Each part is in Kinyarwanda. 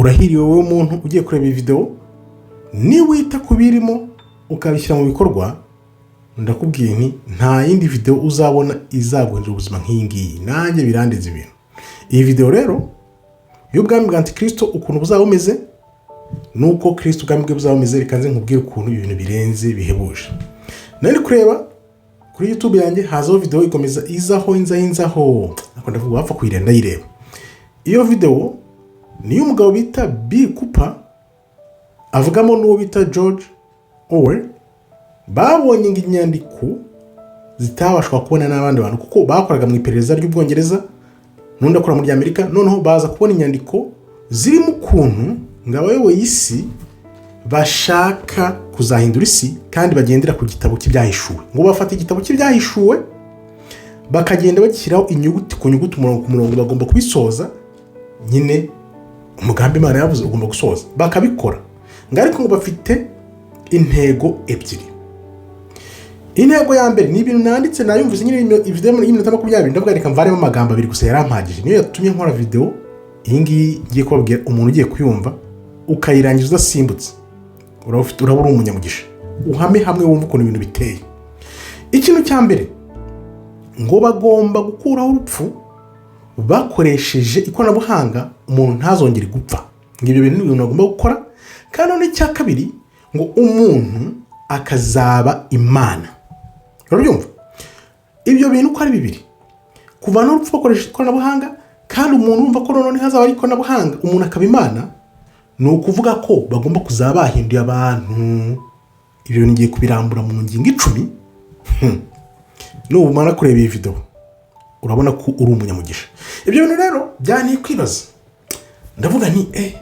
urahiriwe wowe umuntu ugiye kureba iyi video, niwita ku birimo ukabishyira mu bikorwa, ndakubwiye nti nta yindi video uzabona izaguhindura ubuzima nk'iyi ngiyi. Nanjye birandenze ibintu. Iyi video rero y'ubwami bwa Antikristo ukuntu buzaba bumeze, nuko Kristo ubwami bwe buzaba bumeze, reka nze nkubwire ukuntu ibintu birenze bihebuje. Nari kureba kuri YouTube yanjye hazaho video ikomeza inzaho ako ndavuga wapfa kuyirenda ndayireba. Iyo video ni y'umugabo bita B. Cooper avugamo n'uwo bita George Orwell. Babonye inyandiko zitabashwa kubona n'abandi bantu kuko bakoraga mu iperereza ry'Ubwongereza n'undi akora muri Amerika, noneho baza kubona inyandiko zirimo ukuntu ngabayoboye isi bashaka kuzahindura isi kandi bagendera ku gitabo cy'ibyahishuwe. Ngo bafata igitabo cy'ibyahishuwe bakagenda bagishyiraho inyuguti ku nyuguti, umurongo ku murongo, bagomba kubisoza nyine umugambi Imana yavuze ugomba gusoza, bakabikora. Ariko ngo bafite intego ebyiri. Intego ya mbere ni ibintu nanditse nayumvise nyine video y'iminota 20, ndavuga reka mvaremo amagambo abiri gusa yarampagije, niyo yatumye nkora video iyi ngiyi ngiye kubabwira umuntu ugiye kuyumva ukayirangiza udasimbutse. Urabura umunyamugisha, uhame hamwe wumva ukuntu ibintu biteye. Ikintu cya mbere ngo bagomba gukuraho urupfu bakoresheje ikoranabuhanga, umuntu ntazongere gupfa. Ngibyo bintu ni bagomba gukora. Kandi n'icya kabiri ngo umuntu akazaba Imana. Urabyumva? Ibyo bintu uko ari bibiri, kuva n'urupfu bakoresheje ikoranabuhanga kandi umuntu umva ko none hazaba ari ikoranabuhanga umuntu akaba Imana, ni ukuvuga ko bagomba kuzaba bahinduye abantu. Ibyo ngiye kubirambura mu ngingo 10. Nubumara kureba iyi video urabona ko uri umunyamugisha. Ibyo bintu rero byanteye kwibaza, ndavuga nti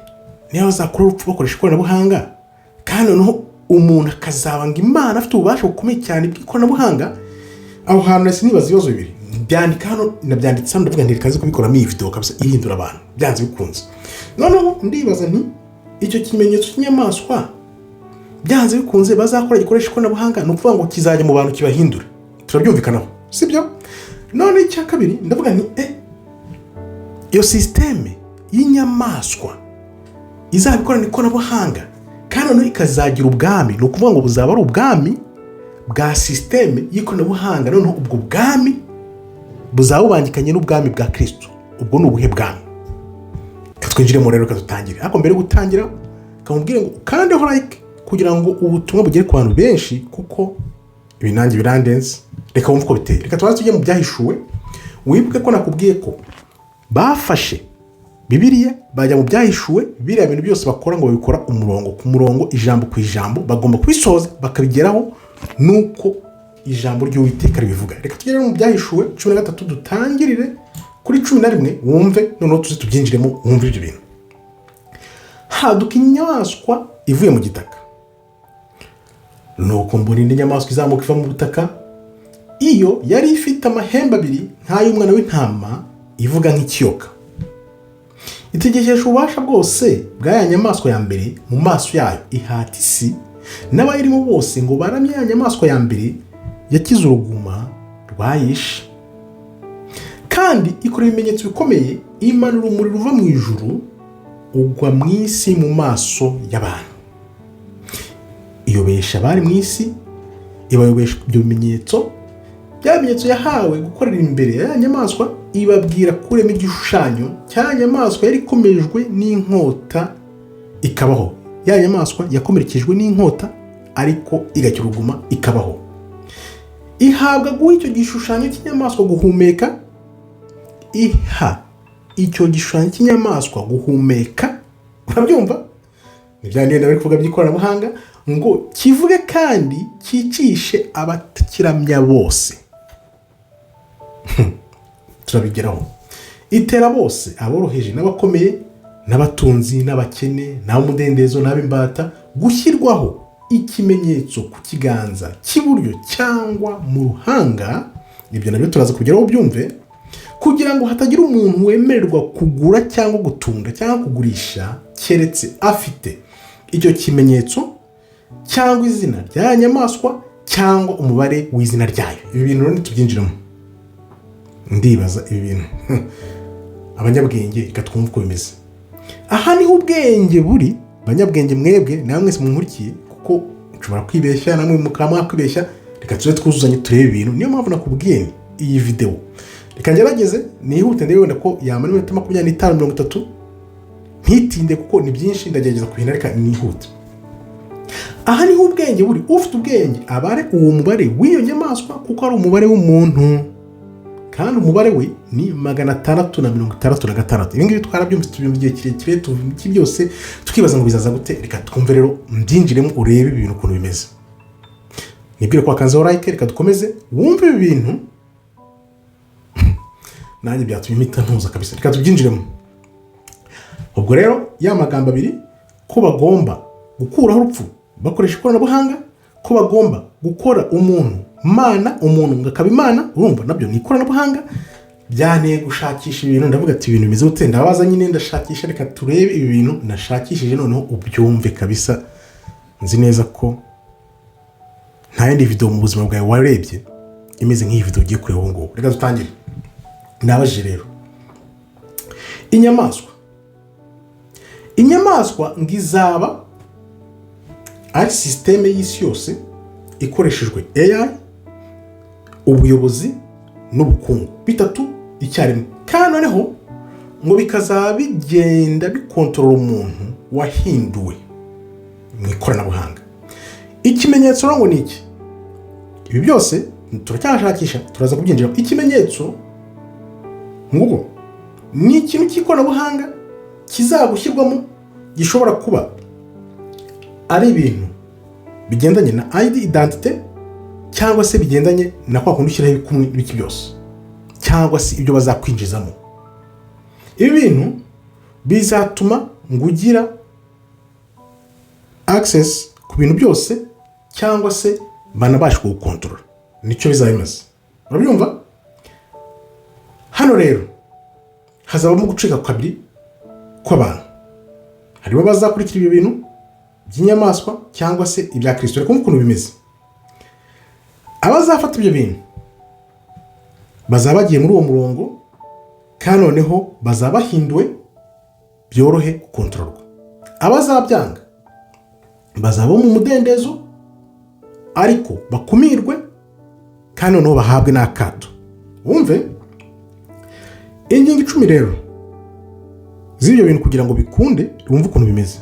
niyo bazakora urupfu bakoresha ikoranabuhanga kandi noneho umuntu akazabanga Imana afite ububasha bukomeye cyane bw'ikoranabuhanga, aho hantu nasi nibaza ibibazo bibiri. Byandika hano nabyanditse hano, ndavuga nti rikaze kubikoramo iyi video kabisa ihindura abantu byanze bikunze. Noneho ndibaza nti icyo kimenyetso cy'inyamaswa byanze bikunze bazakora gikoresha ikoranabuhanga, no kuvuga ngo kizajya mu bantu kibahindura. Turabyumvikanaho sibyo? None icya kabiri ndavuga nti iyo systeme y'inyamaswa izabikorana ikoranabuhanga kandi noneho ikazagira ubwami, no kuvuga ngo buzaba ari ubwami bwa systeme y'ikoranabuhanga, noneho ubwo bwami buzaba bubangikanye n'ubwami bwa Kristo. Ubwo ni ubuhe bwami? Katwinjiremo rero katutangire. Ariko mbere gutangira kamubwire ngo kandeho like kugira ngo ubutumwa bugere ku bantu benshi, kuko ibi nanjye birandenze. Reka wumve ko biteye. Reka tubanze tujye mu byahishuwe. Wibuke ko nakubwiye ko bafashe Bibiliya bajya mu byahishuwe, biriya bintu byose bakora ngo babikora umurongo ku murongo, ijambo ku ijambo, bagomba kubisoza bakabigeraho nuko ijambo ry'Uwiteka ribivuga. Reka tugere mu byahishuwe 13 dutangirire kuri 11 wumve, noneho tuzi tubyinjiremo wumve ibyo bintu. Haduka inyamaswa ivuye mu gitaka, nuko mbona indi nyamaswa izamuka iva mu butaka. Iyo yari ifite amahembe abiri nk'ay'umwana w'intama, ivuga nk'ikiyoka. Itegesheje ububasha bwose bw'aya nyamaswa ya mbere mu maso yayo, ihata isi n'abayirimo bose ngo baramye ya nyamaswa ya mbere yakize uruguma rwayishe. Kandi ikora ibimenyetso bikomeye, imanura umuriro uva mu ijuru ugwa mu isi mu maso y'abantu. Iyobesha bari mu isi, ibayobesha ibyo bimenyetso. Bya bimenyetso yahawe gukorera imbere ya nyamaswa, ibabwira kurema igishushanyo cya nyamaswa yari ikomejwe n'inkota ikabaho. Ya nyamaswa yakomerekejwe n'inkota ariko igakira uruguma ikabaho. Ihabwa guha icyo gishushanyo cy'inyamaswa guhumeka. Iha icyo gishushanyo cy'inyamaswa guhumeka. Urabyumva? Nibyandeye nawe kuvuga by'ikoranabuhanga ngo kivuge kandi cyicishe abatakiramya bose. Turabigeraho. Itera bose, aboroheje n'abakomeye, n'abatunzi n'abakene, n'abamudendezo n'abimbata, gushyirwaho ikimenyetso ku kiganza cy'iburyo cyangwa mu ruhanga. Ibyo nabyo turaza kugeraho byumve, kugira ngo hatagira umuntu wemererwa kugura cyangwa gutunga cyangwa kugurisha keretse afite icyo kimenyetso cyangwa izina rya nyamaswa cyangwa umubare w'izina ryayo. Ibi bintu rero tubyinjiramo. Ndibaza ibi bintu abanyabwenge reka twumve uko bimeze. aha niho ubwenge buri, banyabwenge mwebwe namwe mwese munkurikiye, kuko nshobora kwibeshya namwe mukaba kwibeshya. Reka tuze twuzuzanye turebe ibintu. Niyo mpamvu nakubwiye iyi video reka ngerageze nihute ndebe wenda ko yamara iminota 25-30 ntitinde, kuko ni byinshi ndagerageza kuhinda. Reka nihute. Aha niho ubwenge buri. Ufite ubwenge abare uwo mubare w'iyo nyamaswa, kuko ari umubare w'umuntu, kandi umubare we ni 666. Ibi ngibi twarabyumvise, tubyumva igihe kirekire, tuvuga byose tukibaza ngo bizaza gute. Reka twumve rero, mbyinjiremo urebe ibintu ukuntu bimeze. Nibwire ko akanzeho like. Reka dukomeze wumve ibi bintu, nanjye byatumye impita ntuza kabisa. Reka tubyinjiremo. Ubwo rero ya magambo abiri, ko bagomba gukuraho urupfu bakoresha ikoranabuhanga, ko bagomba gukora umuntu mana, umuntu ngakaba imana, urumva nabyo ni ikoranabuhanga. Byanteye gushakisha ibintu, ndavuga ati ibintu bimeze gute, ndabaza nyine ndashakisha. Reka turebe ibi bintu nashakishije, noneho ubyumve kabisa. Nzi neza ko nta yindi video mu buzima bwawe warebye imeze nk'iyi video ugiye kureba ubu ngubu. Reka dutangire. Nabaje rero inyamaswa ngizaba ari systeme y'isi yose ikoreshejwe AI, ubuyobozi n'ubukungu, bitatu icyarimwe. Kandi noneho ngo bikazaba bigenda bikontorora umuntu wahinduwe mu ikoranabuhanga. Ikimenyetso ngo ni iki? Ibi byose turacyashakisha, turaza kubyinjira. Ikimenyetso nguko ni ikintu cy'ikoranabuhanga kizagushyirwamo, gishobora kuba ari ibintu bigendanye na ID identity, cyangwa se bigendanye na kwa kundi ushyiraho ibikumwe n'ibiki byose, cyangwa se ibyo bazakwinjizamo. Ibi bintu bizatuma ngugira access ku bintu byose, cyangwa se banabasha kugukontorora. Nicyo bizabimaze. Urabyumva? Hano rero hazabamo gucika kabiri kw'abantu. Harimo bazakurikira ibyo bintu by'inyamaswa cyangwa se ibya Kristo. Reka ukuntu bimeze. Abazafata ibyo bintu bazaba bagiye muri uwo murongo, kandi noneho bazaba bahinduwe byorohe gukontororwa. Abazabyanga bazaba mu mudendezo, ariko bakumirwe, kandi noneho bahabwe n'akato. Wumve ingingo 10 rero z'ibyo bintu kugira ngo bikunde. Wumve ukuntu bimeze.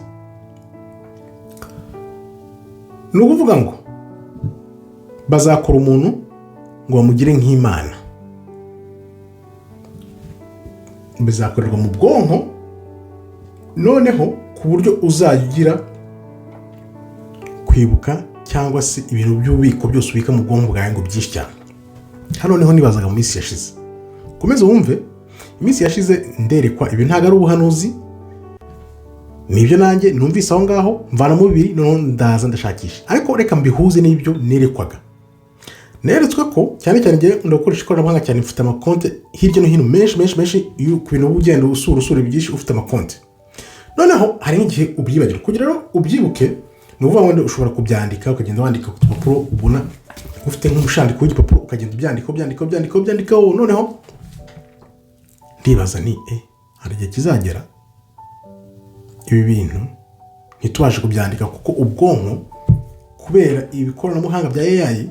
Ni ukuvuga ngo bazakora umuntu ngo bamugire nk'Imana. Bizakorerwa mu bwonko, noneho ku buryo uzagira kwibuka cyangwa se ibintu by'ububiko byose ubika mu bwonko bwawe ngo byinshi cyane. Hano niho nibazaga mu minsi yashize. Komeza wumve. Iminsi yashize nderekwa ibi ntago ari ubuhanuzi, nibyo nanjye numvise aho ngaho mvana mu bibiri, noneho ndaza ndashakisha. Ariko reka mbihuze n'ibyo nerekwaga. Neretswe ko cyane cyane ngiye ndakoresha ikoranabuhanga cyane, mfite amakonte hirya no hino menshi ku bintu ugenda usura byinshi, ufite amakonte. Noneho hari n'igihe ubyibagirwa. Kugira rero ubyibuke, ni ukuvuga ngo ushobora kubyandika, ukagenda wandika ku rupapuro, ubona ufite nk'umushandiko w'igipapuro, ukagenda ubyandika. Noneho ndibaza ni hari igihe kizagera ibi bintu ntitubashe kubyandika, kuko ubwonko kubera ibikoranabuhanga bya AI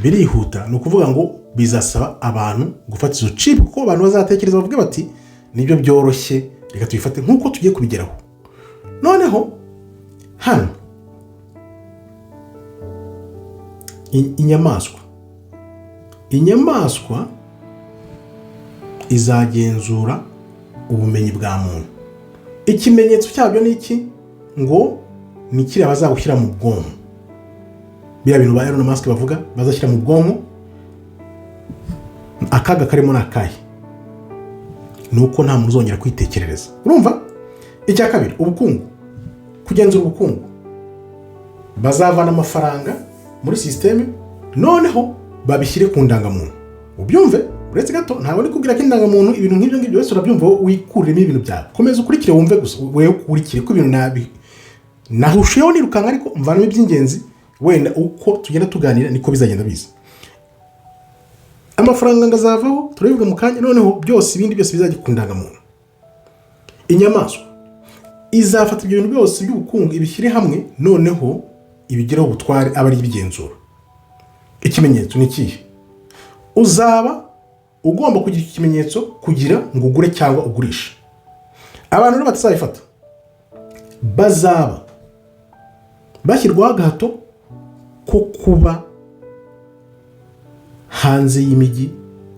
birihuta. Ni ukuvuga ngo bizasaba abantu gufata izo chip, kuko abantu bazatekereza bavuge bati nibyo byoroshye, reka tubifate nk'uko tugiye kubigeraho. Noneho hano inyamaswa izagenzura ubumenyi bwa muntu. Ikimenyetso cyabyo ni iki? Ngo ni kiriya bazagushyira mu bwonko. Biriya bintu ba Elon Musk bavuga bazashyira mu bwonko. Akaga karimo n'akahe? Nuko nta muntu uzongera kwitekerereza. Urumva? Icya kabiri, ubukungu. Kugenzura ubukungu. Bazavana amafaranga muri systeme, noneho babishyire ku ndangamuntu. Ubyumve? Uretse gato ntabwo ndi kubwira ko indangamuntu ibintu nk'ibyo ngibyo wese urabyumva, wikuremo ibintu byawe. Komeza ukurikire wumve gusa, wewe ukurikire ko ibintu nabi nahusheho nirukanga, ariko mvanamo iby'ingenzi, wenda uko tugenda tuganira niko bizagenda biza. Amafaranga ngazavaho turabivuga mu kanya, noneho byose ibindi byose bizajya ku ndangamuntu. Inyamaswa izafata ibyo bintu byose by'ubukungu ibishyire hamwe, noneho ibigeraho ubutware aba ari ibigenzura. Ikimenyetso ni ikihe? Uzaba ugomba kugira ikimenyetso kugira ngo ugure cyangwa ugurishe. Abantu rero batazabifata bazaba bashyirwaho agahato ko kuba hanze y'imijyi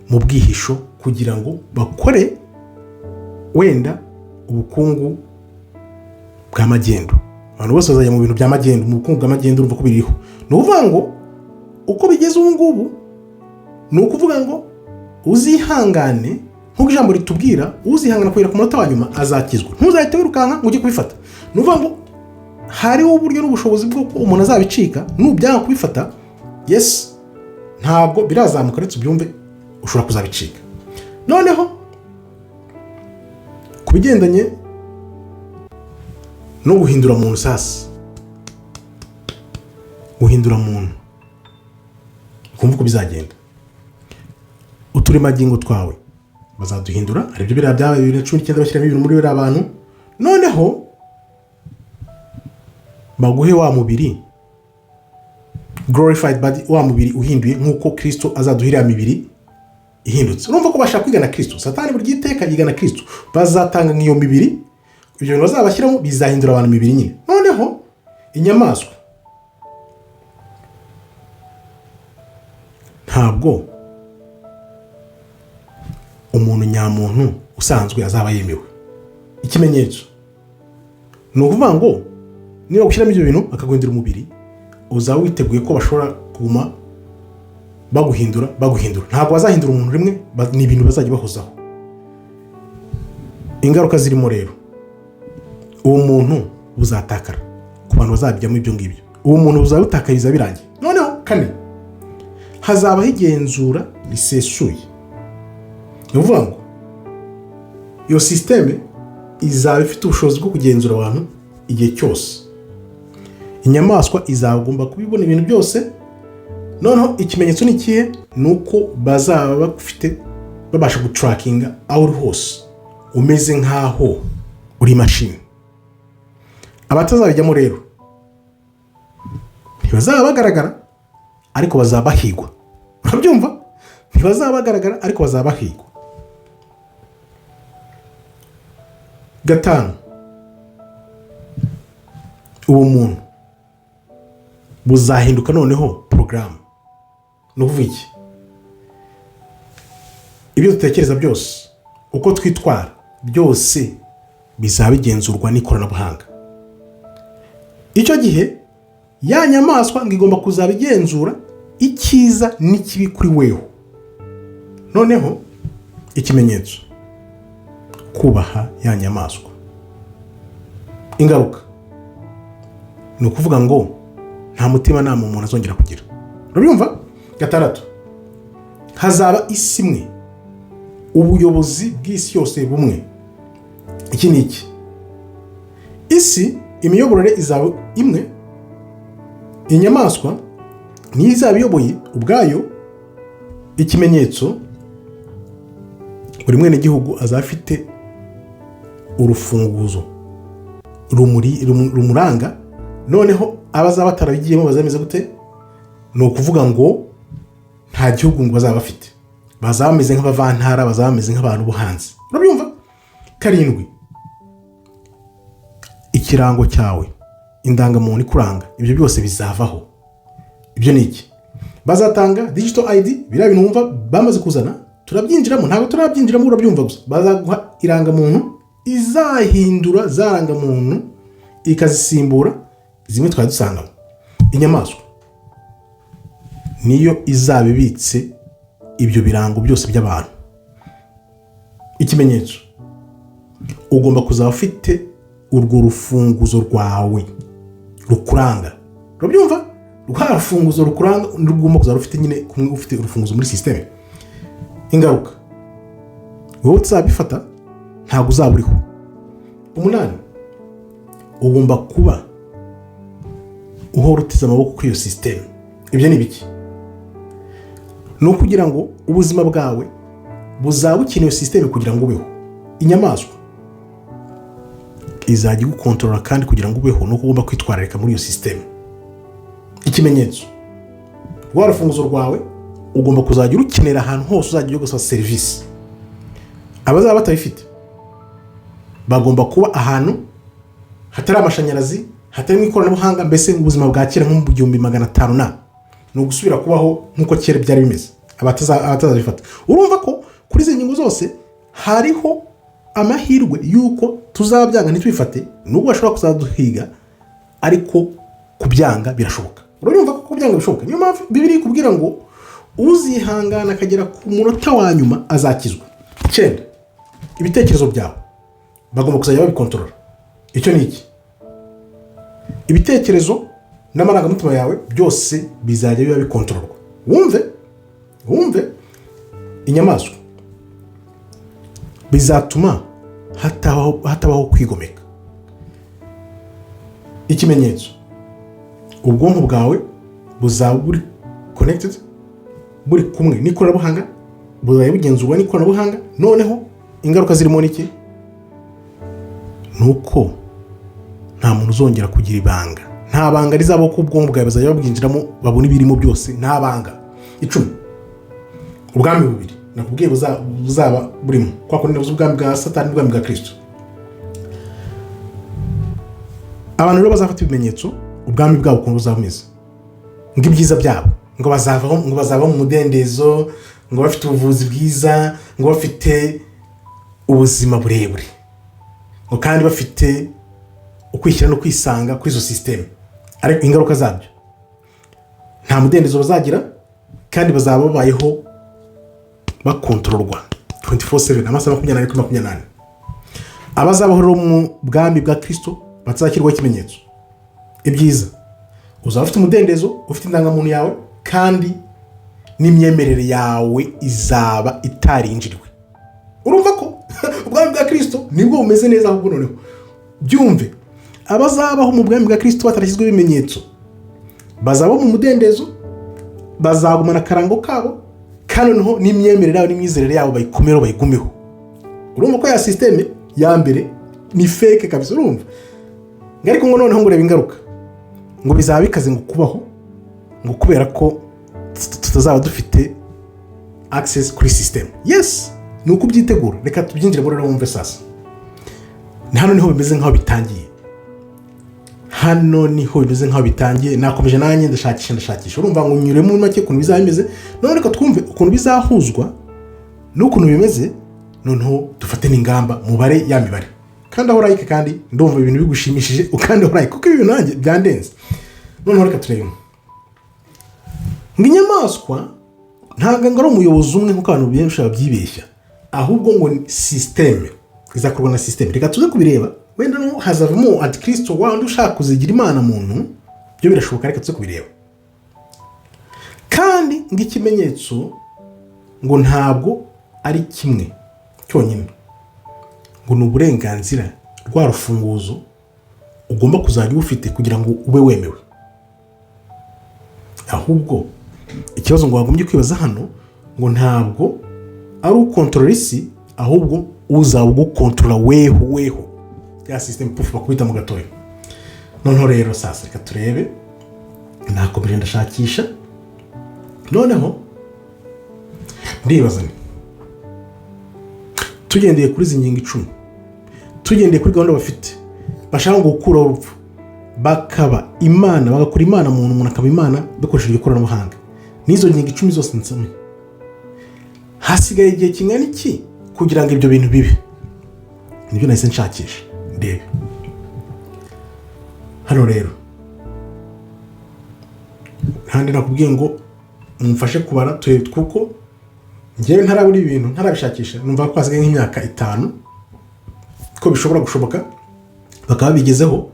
mu bwihisho kugira ngo bakore wenda ubukungu bwa magendu. Abantu bose bazajya mu bintu bya magendu, mu bukungu bwa magendu urumva ko biriho. Ni ukuvuga ngo uko bigeze ubu ngubu ni ukuvuga ngo uzihangane, nk'uko ijambo ritubwira, uzihangana kugera ku munota wa nyuma azakizwa. Ntuzahite wirukanka ngo ujye kubifata. Ni ukuvuga ngo hariho uburyo n'ubushobozi bw'uko umuntu azabicika, nubyanga kubifata, yes, ntabwo birazamuka uretse ubyumve ushobora kuzabicika. Noneho ku bigendanye no guhindura muntu sasa, guhindura muntu kumva uko bizagenda. Uturemangingo twawe bazaduhindura, aribyo biriya byabaye 2019 bashyiramo ibintu muri biriya abantu, noneho baguhe wa mubiri glorified body, wa mubiri uhinduye nk'uko Kristo azaduhira mibiri ihindutse. Urumva ko bashaka kwigana Kristo. Satani buri giteka yigana Kristo. Bazatanga nk'iyo mibiri, ibyo bintu bazabashyiramo bizahindura abantu mibiri nyine. Noneho inyamaswa ntabwo umuntu nyamuntu usanzwe azaba yemewe. Ikimenyetso ni ukuvuga ngo niba gushyiramo ibyo bintu akaguhindura umubiri, uzaba witeguye ko bashobora kuguma baguhindura. Ntabwo bazahindura umuntu rimwe, ni ibintu bazajya bahozaho. Ingaruka zirimo rero, uwo muntu buzatakara ku bantu bazabijyamo ibyo ngibyo. Uwo muntu buzabutakariza birangiye. Noneho kane, hazabaho igenzura risesuye. Ni ukuvuga ngo iyo sisiteme izaba ifite ubushobozi bwo kugenzura abantu igihe cyose. Inyamaswa izagomba kubibona ibintu byose. Noneho ikimenyetso ni ikihe? Ni uko bazaba bafite babasha gutrackinga aho uri hose, umeze nk'aho uri mashini. Abatazabijyamo rero ntibazaba bagaragara ariko bazaba bahigwa. Urabyumva? Ntibazaba bagaragara ariko bazaba bahigwa. Gatanu, uwo muntu buzahinduka noneho porogaramu. Ni ukuvuga iki? Ibyo dutekereza byose, uko twitwara byose bizaba bigenzurwa n'ikoranabuhanga. Icyo gihe ya nyamaswa ngo igomba kuzaba igenzura icyiza n'ikibi kuri weho. Noneho ikimenyetso, kubaha ya nyamaswa. Ingaruka ni ukuvuga ngo nta mutima nama umuntu azongera kugira. Urabyumva? Gatandatu, hazaba isi imwe, ubuyobozi bw'isi yose bumwe. Iki ni iki? Isi imiyoborere izaba imwe, inyamaswa niyo izaba iyoboye ubwayo. Ikimenyetso, buri mwene gihugu azaba afite urufunguzo rumuranga. Noneho abazaba batarabigiyemo bazameze gute? Ni ukuvuga ngo nta gihugu ngo bazaba bafite, bazaba bameze nk'abavantara, bazaba bameze nk'abantu bo hanze. Urabyumva? Karindwi, ikirango cyawe, indangamuntu ikuranga, ibyo byose bizavaho. Ibyo ni iki? Bazatanga digital ID, biriya bintu wumva bamaze kuzana, turabyinjiramo, ntabwo turabyinjiramo, urabyumva gusa. Bazaguha irangamuntu izahindura za rangamuntu ikazisimbura zimwe twari dusangamo. Inyamaswa niyo izaba ibitse ibyo birango byose by'abantu. Ikimenyetso, ugomba kuzaba ufite urwo rufunguzo rwawe rukuranga. Urabyumva? Rwa rufunguzo rukuranga ugomba kuzaba ufite nyine, kumwe ufite urufunguzo muri systeme. Ingaruka, wowe uzabifata ntabwo uzaba uriho. 8, ugomba kuba uhora uteze amaboko kuri iyo systeme. Ibyo ni biki? No kugira ngo ubuzima bwawe buzaba ukeneye systeme kugira ngo ubeho. Inyamaswa izajya igukontorora kandi kugira ngo ubeho nuko ugomba kwitwararika muri iyo system. Ikimenyetso, rwa rufunguzo rwawe ugomba kuzajya urukenera ahantu hose uzajya ujya gusaba serivisi. Abazaba batabifite bagomba kuba ahantu hatari amashanyarazi, hatari ikoranabuhanga, mbese ubuzima bwa kera nko mu 1500 no gusubira kubaho nkuko kera byari bimeze. Abatazabifata, urumva ko kuri izi ngingo zose hariho amahirwe yuko tuzabyanga ntitwifate, nubwo bashobora kuzaduhiga, ariko kubyanga birashoboka. Urumva ko kubyanga bishoboka. Niyo mpamvu Bibiliya ikubwira ngo uzihangana akagera ku munota wa nyuma azakizwa. 9, ibitekerezo byawe bagomba kuzajya babikontorora. Icyo ni iki? Ibitekerezo n'amarangamutima yawe byose bizajya biba bikontororwa. Wumve inyamaswa bizatuma hatabaho kwigomeka. Ikimenyetso, ubwonko bwawe buzaba buri connected, buri kumwe n'ikoranabuhanga, buzajya bugenzurwa n'ikoranabuhanga. Noneho ingaruka zirimo niki? Nuko nta muntu uzongera kugira ibanga. Nta banga rizaba ko ubwonko bwawe bazajya babwinjiramo babona ibirimo byose. Nta banga. 10, ubwami bubiri nakubwiye buzaba burimo, kwa ko navuze ubwami bwa Satani n'ubwami bwa Kristo. Abantu rero bazafata ibimenyetso, ubwami bwabo ukuntu buzameze, ngibyiza byabo, ngo bazava mu mudendezo, ngo bafite ubuvuzi bwiza, ngo bafite ubuzima burebure, ngo kandi bafite ukwishyira no kwisanga kuri izo system. Ariko ingaruka zabyo, nta mudendezo bazagira kandi bazaba babayeho bakontororwa 24/7 amasaha 24/28. Abazabaho rero mu bwami bwa Kristo bazakirwa ikimenyetso. Ibyiza, uzaba ufite umudendezo, ufite indangamuntu yawe, kandi n'imyemerere yawe izaba itarinjiriwe. Urumva ko ubwami bwa Kristo nibwo bumeze neza ahubwo noneho. Byumve, abazabaho mu bwami bwa Kristo batarashyizwe ibimenyetso bazaba mu mudendezo, bazagumana akarango kabo, kandi noneho n'imyemerere yabo n'imyizerere yabo bayikomero bayigumeho. Urumva ko ya system ya mbere ni fake kabisa. Urumva ariko ngo noneho ngo reba ingaruka, ngo bizaba bikaze ngo kubaho, ngo kubera ko tutazaba dufite access kuri system. Yes, nuko ubyitegura. Reka tubyinjire muri rero wumve sasa. Hano niho bimeze nkaho bitangiye. Nakomeje nanjye ndashakisha. Urumva ngo nyure mu make ukuntu bizaba bimeze. None reka twumve ukuntu bizahuzwa n'ukuntu bimeze, noneho dufate n'ingamba mubare ya mibare. Kandi aho like, kandi ndumva ibintu bigushimishije ukandi aho like, kuko ibintu nanjye byandenze. Noneho reka turebe. Inyamaswa ntabwo ari umuyobozi umwe nk'uko abantu benshi babyibeshya, ahubwo ngo system izakorwa na system. Reka tuze kubireba, wenda no hazavamo antikristo wandi ushaka kuzigira imana muntu, byo birashoboka. Reka tuze kubireba. Kandi ng'ikimenyetso ngo ntabwo ari kimwe cyonyine, ngo ni uburenganzira rwa rufunguzo ugomba kuzajya ufite kugira ngo ube wemewe. Ahubwo ikibazo ngo wagombye kwibaza hano, ngo ntabwo ari ukontorora isi, ahubwo uzaba ugukontorora weho ya system pufu bakubita mu gatoya. Noneho rero sasa reka turebe. Nakomeje ndashakisha. Noneho ndibaza ni tugendeye kuri izi ngingo 10, tugendeye kuri gahunda bafite, bashaka ngo gukuraho urupfu, bakaba imana, bagakora imana umuntu akaba imana bakoresheje ikoranabuhanga. N'izo ngingo 10 zose nsomye, hasigaye igihe kingana iki kugira ngo ibyo bintu bibe? Nibyo nahise nshakisha ndebe. Hano rero handi nakubwiye ngo mumfashe kubara turebe, kuko ngewe ntarabura ibintu ntarabishakisha. Numva ko hasigaye nk'imyaka 5 ko bishobora gushoboka bakaba bigezeho,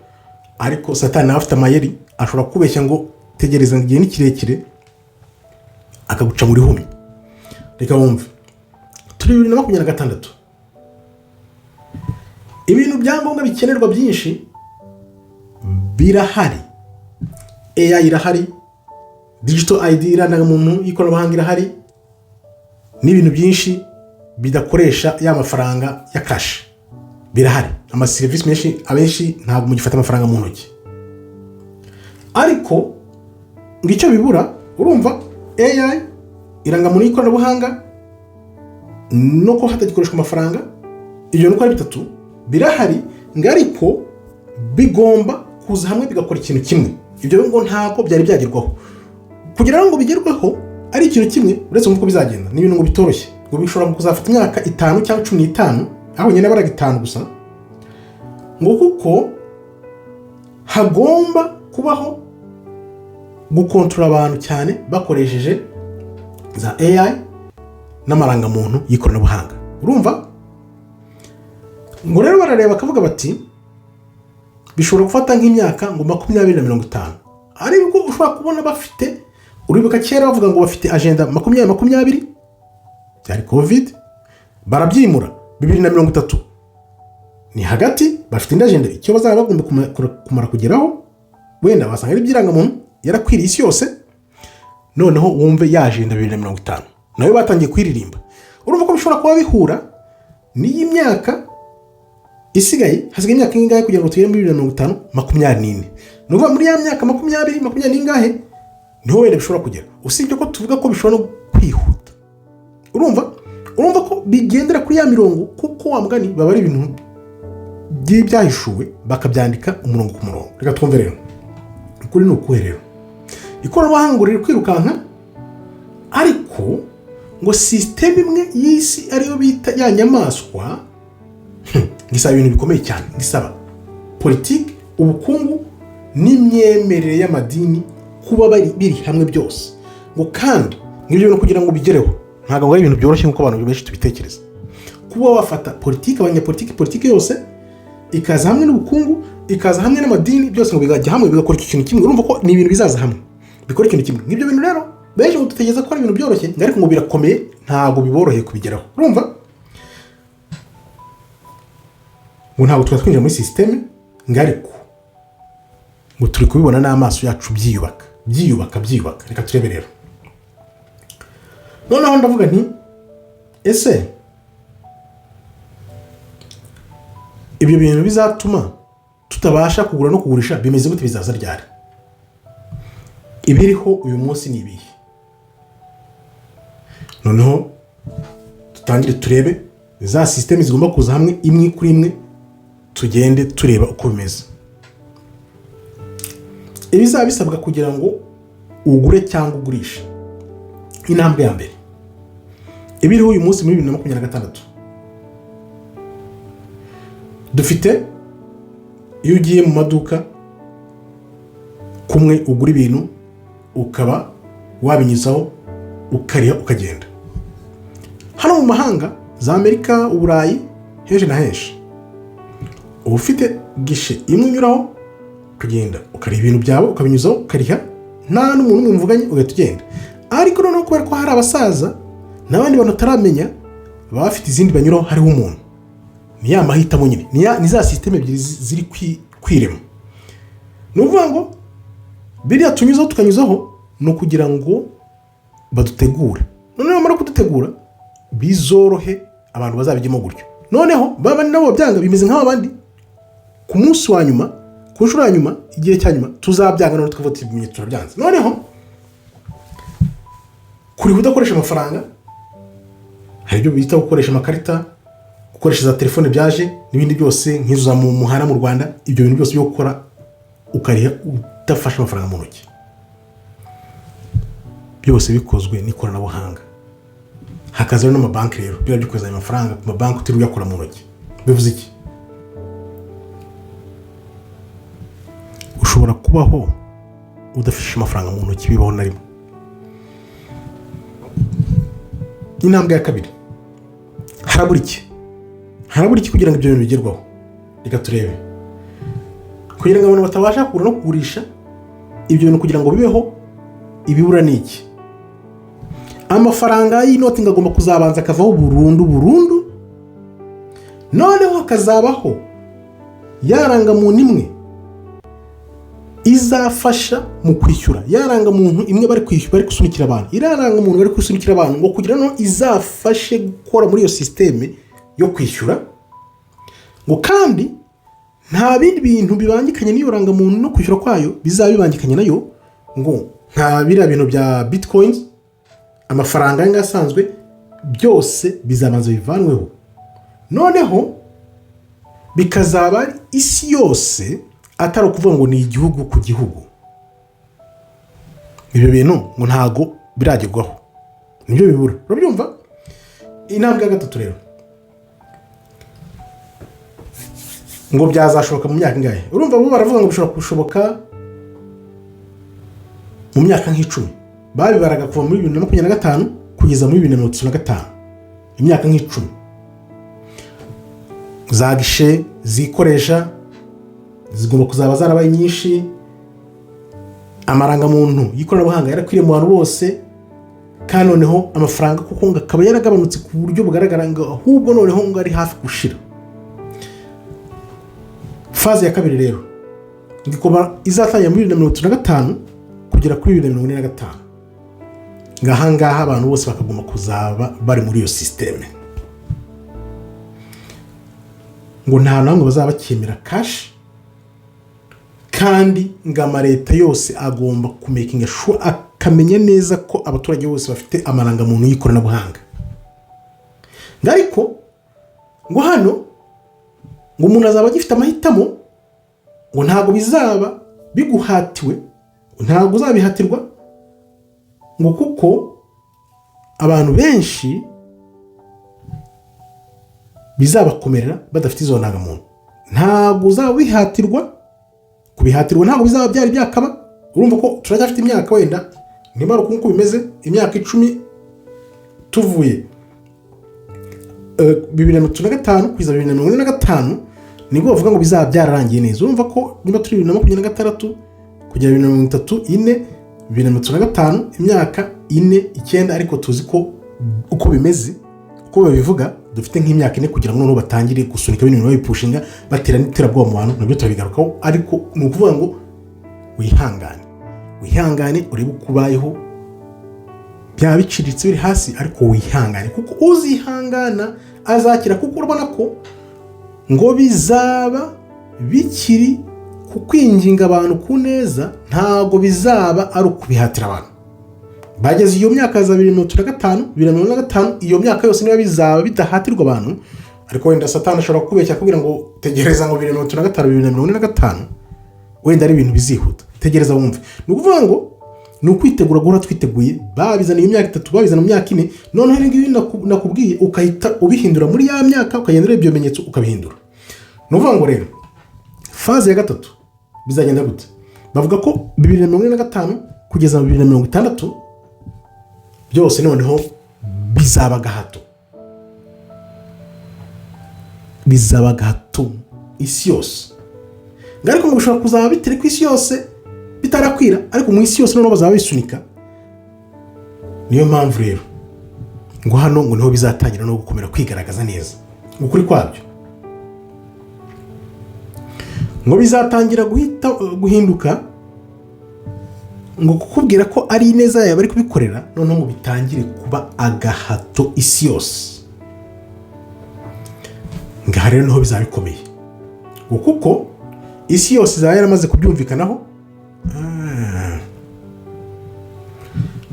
ariko Satani nawe afite amayeri, ashobora kubeshya ngo tegereza igihe ni kirekire akaguca muri humi. Reka wumve. Turi 2026, ibintu byangombwa bikenerwa byinshi birahari. AI irahari, digital ID iranaga muntu, ikoranabuhanga irahari, n'ibintu byinshi bidakoresha ya mafaranga ya cash. birahari, amaserivisi menshi abenshi ntabwo mugifata amafaranga mu ntoki, ariko ngo icyo bibura urumva AI irangamuntu y'ikoranabuhanga no ko hatagikoreshwa amafaranga, ibyo nuko ari bitatu birahari, ngo ariko bigomba kuza hamwe bigakora ikintu kimwe. Ibyo ngo ntabwo byari byagerwaho, kugira ngo bigerweho ari ikintu kimwe uretse uko bizagenda ni ibintu ngo bitoroshye, ngo bishobora kuzafata imyaka 5 cyangwa 15, aho nyine baraga 5 gusa, ngo kuko hagomba kubaho gukontrola abantu cyane bakoresheje za AI n'amarangamuntu y'ikoranabuhanga. Urumva ngo rero barareba bakavuga bati bishobora gufata nk'imyaka ngo 20 na 50, ariko ushobora kubona bafite, uribuka kera bavuga ngo bafite agenda 2020 cyari covid, barabyimura 2030 ni hagati, bafite indi agenda icyo bazaba bagomba kumara kugeraho, wenda basanga ari byirangamuntu yarakwiriye isi yose, noneho wumve ya agenda 2050 nayo batangiye kwiririmba. Urumva ko bishobora kuba bihura n'iyi myaka isigaye, hasigaye imyaka ingahe kugira ngo tugere muri 2050? 24. Nuvuga muri ya myaka 20 n'ingahe niho wenda bishobora kugera, usibye ko tuvuga ko bishobora no kwihuta. Urumva ko bigendera kuri ya mirongo, kuko wa mugani baba ari ibintu byahishuwe bakabyandika umurongo ku murongo. Reka twumve rero kuri ni ukuhe rero ikoranabuhanga riri kwirukanka, ariko ngo system imwe y'isi ariyo bita ya nyamaswa ngisaba ibintu bikomeye cyane, ngisaba politiki, ubukungu n'imyemerere y'amadini kuba biri hamwe byose, ngo kandi ngibyo bintu kugira ngo bigereho ntabwo ari ibintu byoroshye nk'uko abantu benshi tubitekereza. Kuba wafata politiki, abanyapolitiki yose ikaza hamwe n'ubukungu, ikaza hamwe n'amadini, byose ngo bigajya hamwe bigakora ikintu kimwe. Urumva ko ni ibintu bizaza hamwe bikora ikintu kimwe. Ngibyo bintu rero benshi mudutegereza ko ari ibintu byoroshye, ariko ngo birakomeye, ntabwo biboroheye kubigeraho. Urumva ngo ntabwo twinjira muri systeme, ariko ngo turi kubibona n'amaso yacu byiyubaka. Reka turebe rero noneho ndavuga nti ese ibyo bintu bizatuma tutabasha kugura no kugurisha bimeze gute, bizaza ryari? Ibiriho uyu munsi ni ibihe? Noneho tutangire turebe za systeme zigomba kuza hamwe imwe kuri imwe, tugende tureba uko bimeze. Ibizaba bisabwa kugira ngo ugure cyangwa ugurishe. Intambwe ya mbere ibiriho uyu munsi muri 2026 dufite, iyo ugiye mu maduka kumwe ugura ibintu ukaba wabinyuzaho ukariha ukagenda. Hano mu mahanga za Amerika, Uburayi, henshi na henshi uba ufite gishe imwe unyuraho ukagenda ukariha ibintu byawe ukabinyuzaho ukariha, nta n'umuntu umwe muvuganye ugahita ugenda. Ariko noneho kubera ko hari abasaza n'abandi bantu taramenya baba bafite izindi banyuraho hariho umuntu, ni ya mahitamo nyine, ni za systeme ebyiri ziri kwirema. Ni ukuvuga ngo biriya tunyuzaho tukanyuzaho no kugira ngo badutegure, noneho bamara kudutegura bizorohe abantu bazabijyemo gutyo. Noneho baba nabo byanga bimeze nk'abandi, ku munsi wa nyuma, ku nshuro ya nyuma, igihe cya nyuma tuzabyanga, noneho tukavuga ati ibimenyetso turabyanze. Noneho kuri kudakoresha amafaranga, hari ibyo bita gukoresha amakarita, gukoresha za telefone byaje n'ibindi byose nk'izo za mu muhanda mu Rwanda. Ibyo bintu byose byo gukora ukariha udafashe amafaranga mu ntoki, byose bikozwe n'ikoranabuhanga. Hakaza rero n'amabanki rero bira bikoza amafaranga ku mabanki utiri uyakora mu ntoki. Bivuze iki? Ushobora kubaho udafishe amafaranga mu ntoki, bibaho na rimwe. Intambwe ya kabiri, harabura iki kugira ngo ibyo bintu bigerwaho? Reka turebe. Kugira ngo abantu batabasha kugura no kugurisha ibyo bintu, kugira ngo bibeho, ibibura ni iki? Amafaranga y'inoti ngagomba kuzabanza akavaho burundu, noneho hakazabaho yaranga muntu imwe izafasha mu kwishyura, yaranga muntu imwe bari kwishyura, bari gusunikira abantu, iraranga muntu bari gusunikira abantu, ngo kugira no izafashe gukora muri iyo systeme yo kwishyura. ngo kandi nta bindi bintu bibangikanye n'iyo rangamuntu no kwishyura kwayo bizaba bibangikanye nayo, ngo nta biriya bintu bya bitcoins, amafaranga y'anga asanzwe, byose bizabanza bivanweho, noneho bikazaba ari isi yose, atari ukuvuga ngo ni igihugu ku gihugu. Ibyo bintu ngo ntago biragerwaho, nibyo bibura. Urabyumva? Intambwe ya gatatu rero, ngo byazashoboka mu myaka ingahe? Urumva bo baravuga ngo bishobora gushoboka mu myaka nk'icumi. Babibaraga kuva muri 2025 kugeza muri 2035, imyaka nk'icumi. Za gishe zikoresha zigomba kuzaba zarabaye nyinshi, amarangamuntu y'ikoranabuhanga yarakwiriye mu bantu bose, kandi noneho amafaranga kuko ngo akaba yaragabanutse ku buryo bugaragara ngo ahubwo noneho ngo ari hafi gushira. Faze ya kabiri rero ngikoba izatangira muri 2025 kugera kuri 2045. Ngahangaha abantu bose bakagomba kuzaba bari muri iyo systeme, ngo nta namwe bazaba bakemera cash, kandi ngama leta yose agomba kumakinga sure akamenya neza ko abaturage bose bafite amarangamuntu y'ikoranabuhanga. Ngariko ngo hano ngo umuntu azaba agifite amahitamo, ngo ntago bizaba biguhatiwe, ntago uzabihatirwa, ngo kuko abantu benshi bizabakomerera badafite izo ndangamuntu. Ntago uzaba bihatirwa, kubihatirwa ntago bizaba byari byakaba. Urumva ko turacyafite imyaka wenda nimara uko bimeze, imyaka 10 tuvuye 2025 kugeza 2045 nibwo bavuga ngo bizaba byararangiye neza. Urumva ko niba turi 2026 kugera 2034, 2025, imyaka 4-9, ariko tuzi ko uko bimeze, uko babivuga, dufite nk'imyaka 4 kugira ngo noneho batangire gusunika ibintu babipushinga batera n'iterabwoba mu bantu. Nabyo turabigarukaho, ariko ni ukuvuga ngo wihangane urebe kubayeho, byaba biciriritse biri hasi, ariko wihangane, kuko uzihangana azakira. Kuko urabona ko ngo bizaba bikiri ku kwinginga abantu ku neza, ntago bizaba ari ukubihatira abantu. Bageze iyo myaka za 2025, 2025, iyo myaka yose niba bizaba bidahatirwa abantu, ariko wenda Satani ashobora kubeshya kugira ngo tegereza ngo 2025, 2045 wenda ari ibintu bizihuta. Tegereza wumve. Ni ukuvuga ngo ni ukwitegura guhora twiteguye. Babizana iyo myaka 3, babizana mu myaka 4, noneho hari ngibi nakubwiye ukahita ubihindura muri ya myaka, ukagendera ibyo bimenyetso ukabihindura. Ni ukuvuga ngo rero faze ya gatatu bizagenda gute? Bavuga ko 2025 kugeza 2060 byose noneho bizaba gahato, bizaba gahato isi yose. Ngariko ngo bishobora kuzaba bitire ku isi yose bitarakwira, ariko mu isi yose noneho bazaba bisunika. Niyo mpamvu rero ngo hano ngo niho bizatangira no gukomera kwigaragaza neza ukuri kwabyo. Ngo bizatangira guhinduka, ngo kukubwira ko ari neza yawe bari kubikorera, noneho ngo bitangire kuba agahato isi yose. Ngaha rero niho bizaba bikomeye, ngo kuko isi yose izaba yaramaze kubyumvikanaho.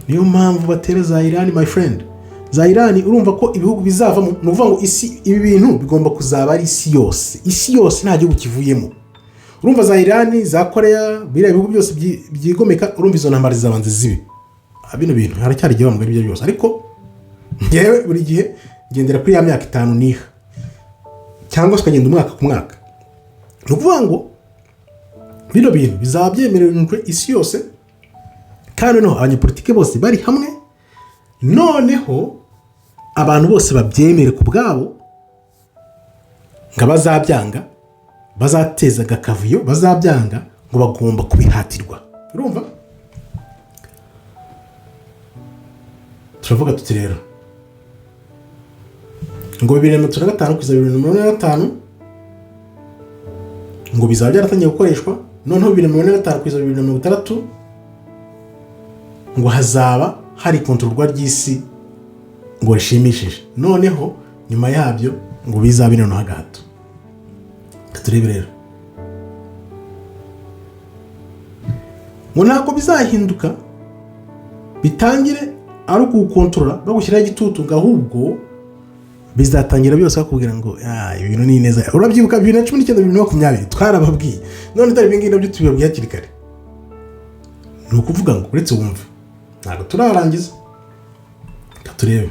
Niyo mpamvu batera za Iran, my friend. Za Iran urumva ko ibihugu bizavamo, no kuvuga ngo isi, ibi bintu bigomba kuzaba ari isi yose. Isi yose nta gihugu kivuyemo. Urumva za Iran, za Korea, biriya bihugu byose byigomeka, urumva izo ntambara zizabanze zibe. Bino bintu haracyari igihe bamwe ibyo byose, ariko ngewe buri gihe ngendera kuri ya myaka 5 niha, cyangwa se kagenda umwaka ku mwaka. No kuvuga ngo bino bintu bizaba byemererwa isi yose, kandi no abanyapolitike bose bari hamwe, noneho abantu bose babyemere ku bwabo, ngabazabyanga, bazateza gakavuyo, bazabyanga, ngo bagomba kubihatirwa. Urumva? Turavuga tuti rero ngo 2025 kugeza 2045 ngo bizaba byaratangiye gukoreshwa, noneho 2045 kugeza 2060 ngo hazaba hari kontrolwa ry'isi ngo rishimishije, noneho nyuma yabyo ngo bizaba binano hagato. turebe rero ngo ntabwo bizahinduka bitangire ari ukuwukontorora bagushyiraho igitutu, ngo ahubwo bizatangira byose bakubwira ngo ibintu ni neza. Urabyibuka 2019 2020 twarababwiye, none dore ibingibi nabyo tubibabwiye hakiri kare. Ni ukuvuga ngo uretse wumve ntabwo turarangiza, turebe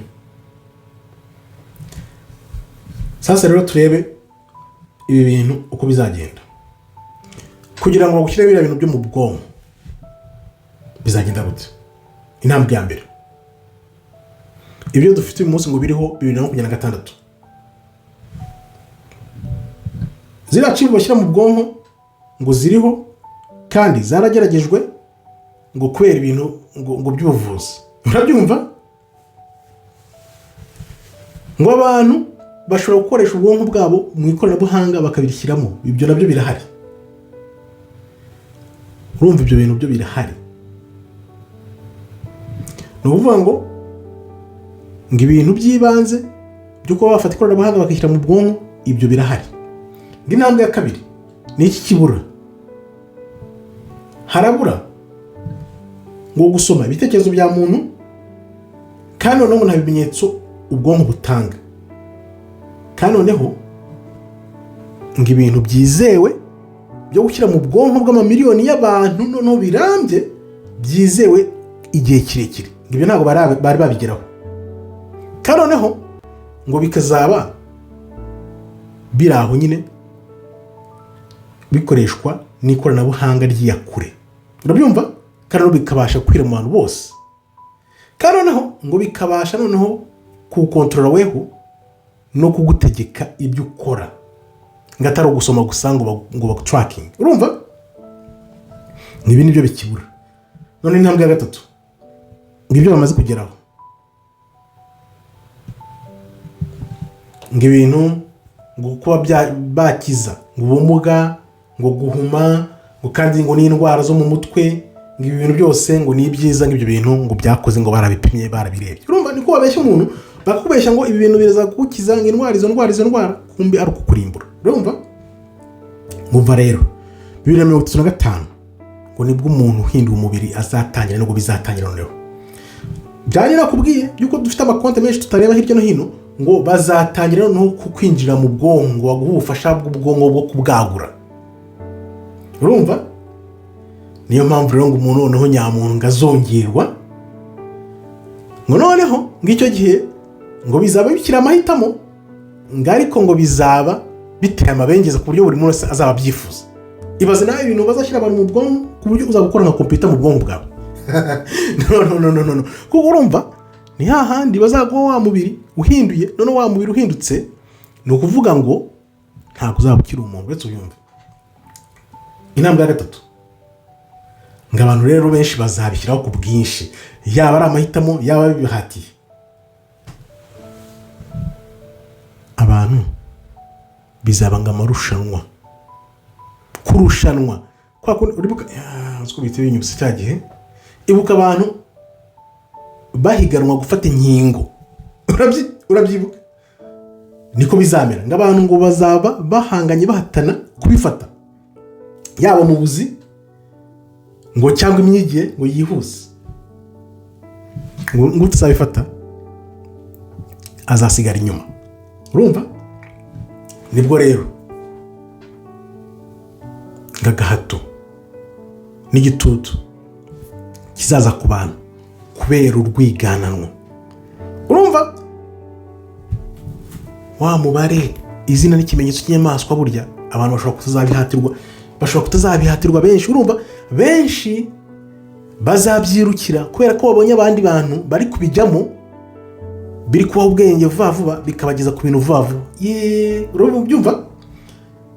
sasa rero, turebe ibi bintu uko bizagenda kugira ngo bagushyire biriya bintu byo mu bwonko. Bizagenda gute? Intambwe ya mbere, ibyo dufite uyu munsi ngo biriho 2026, ziriya chips bashyira mu bwonko ngo ziriho kandi zarageragejwe ngo kubera ibintu ngo by'ubuvuzi. Urabyumva? Ngo abantu bashobora gukoresha ubwonko bwabo mu ikoranabuhanga bakabishyiramo. Ibyo nabyo birahari. Urumva ibyo bintu byo birahari. Ni ukuvuga ngo ibintu by'ibanze byo kuba bafata ikoranabuhanga bakishyira mu bwonko, ibyo birahari. Intambwe ya kabiri ni iki kibura? Harabura ngo gusoma ibitekerezo bya muntu kandi noneho nta bimenyetso ubwonko butanga, kandi noneho ngo ibintu byizewe byo gushyira mu bwonko bw'amamiliyoni y'abantu noneho birambye byizewe igihe kirekire, ibyo ntabwo bari babigeraho. Kandi noneho ngo bikazaba biri aho nyine bikoreshwa n'ikoranabuhanga ry'iyakure. Urabyumva? Kandi noneho bikabasha kwira mu bantu bose, kandi noneho ngo bikabasha noneho kukontorora weho no kugutegeka ibyo ukora, ngo atari ugusoma gusa ngo bagutracking. Urumva? Nibi nibyo bikibura. None intambwe ya gatatu, ngibyo bamaze kugeraho, ngo ibintu ngo kuba bakiza ngo ubumuga, ngo guhuma, ngo kandi ngo n'indwara zo mu mutwe, ngo ibi bintu byose ngo ni byiza, ngo ibyo bintu ngo byakoze, ngo barabipimye barabirebye. Urumva? Niko babeshya umuntu, bakubeshya ngo ibi bintu biraza kugukiza, ngo izo ndwara kumbe ari ukukurimbura. Urumva? Ngumva rero 2035 ngo nibwo umuntu uhinduye umubiri azatangira, nubwo bizatangira noneho. Byari nakubwiye yuko dufite amakonte menshi tutareba hirya no hino, ngo bazatangira noneho kwinjira mu bwonko, baguha ubufasha bw'ubwonko bwo kubwagura. Urumva? Niyo mpamvu rero ngo umuntu noneho nyamuntu ngazongerwa, ngo noneho ngo icyo gihe ngo bizaba bikira amahitamo, ngo ariko ngo bizaba biteye amabengeza ku buryo buri muntu azaba abyifuza. Ibaze nawe ibintu bazashyira abantu mu bwonko ku buryo uza gukora nka computer mu bwonko bwawe. No. Kuko urumva ni hahandi bazaguha wa mubiri uhinduye, none wa mubiri uhindutse ni ukuvuga ngo ntabwo uzaba ukiri umuntu. Uretse uyumva. Intambwe ya gatatu, ngo abantu rero benshi bazabishyiraho ku bwinshi, yaba ari amahitamo yaba bibihatiye. Abantu bizaba ngo amarushanwa, kurushanwa kwa kundi uribuka uziko bite binyuze cyagihe, ibuka abantu bahiganwa gufata inkingo. Urabyibuka? Niko bizamera, ngo abantu ngo bazaba bahanganye bahatana kubifata, yaba mu buzi ngo cyangwa imyigire ngo yihuse, ngo tuzabifata azasigara inyuma. Urumva? Nibwo rero ngagahato n'igitutu kizaza ku bantu kubera urwigananwa. Urumva? Wa mubare, izina n'ikimenyetso cy'inyamaswa, burya abantu bashobora kutazabihatirwa benshi. Urumva? Benshi bazabyirukira kubera ko babonye abandi bantu bari kubijyamo, biri kubaho ubwenge vuba vuba, bikabageza ku bintu vuba vuba. Urumva byumva?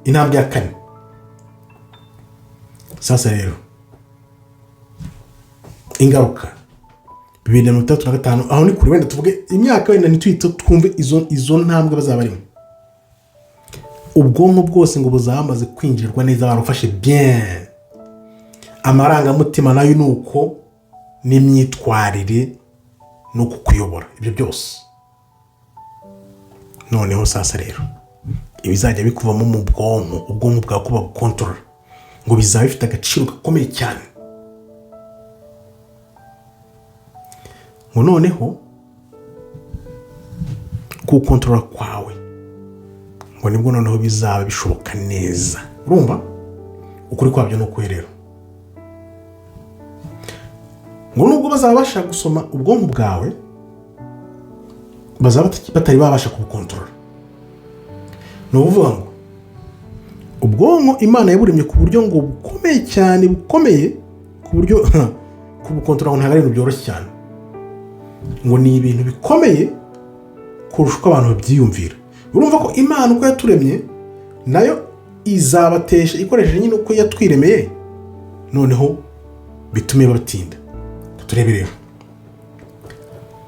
Intambwe ya kane sasa rero, ingaruka 2035, aho ni kuri wenda tuvuge imyaka wenda nitwite twumve izo ntambwe bazaba barimo. Ubwonko bwose ngo buzamaze kwinjirwa neza, barufashe bien, amarangamutima nayo nuko, n'imyitwarire nuko kuyobora ibyo byose. Noneho sasa rero ibizajya bikuvamo mu ubwonko bwawe ko babukontorora, ngo bizaba bifite agaciro gakomeye cyane. Ngo noneho kukontorora kwawe ngo nibwo noneho bizaba bishoboka neza. Urumva ukuri kwabyo ni uko rero ngo nubwo bazaba bashaka gusoma ubwonko bwawe, bazaba batari babasha kubukontorora. Ni ukuvuga ngo ubwonko Imana yaburemye ku buryo ngo bukomeye cyane, bukomeye ku buryo kubukontorora ntabwo ari ibintu byoroshye cyane, ngo ni ibintu bikomeye kurusha uko abantu babyiyumvira. Urumva ko Imana uko yaturemye nayo izabatesha ikoresheje nyine uko yatwiremeye, noneho bitume batinda. Turebe rero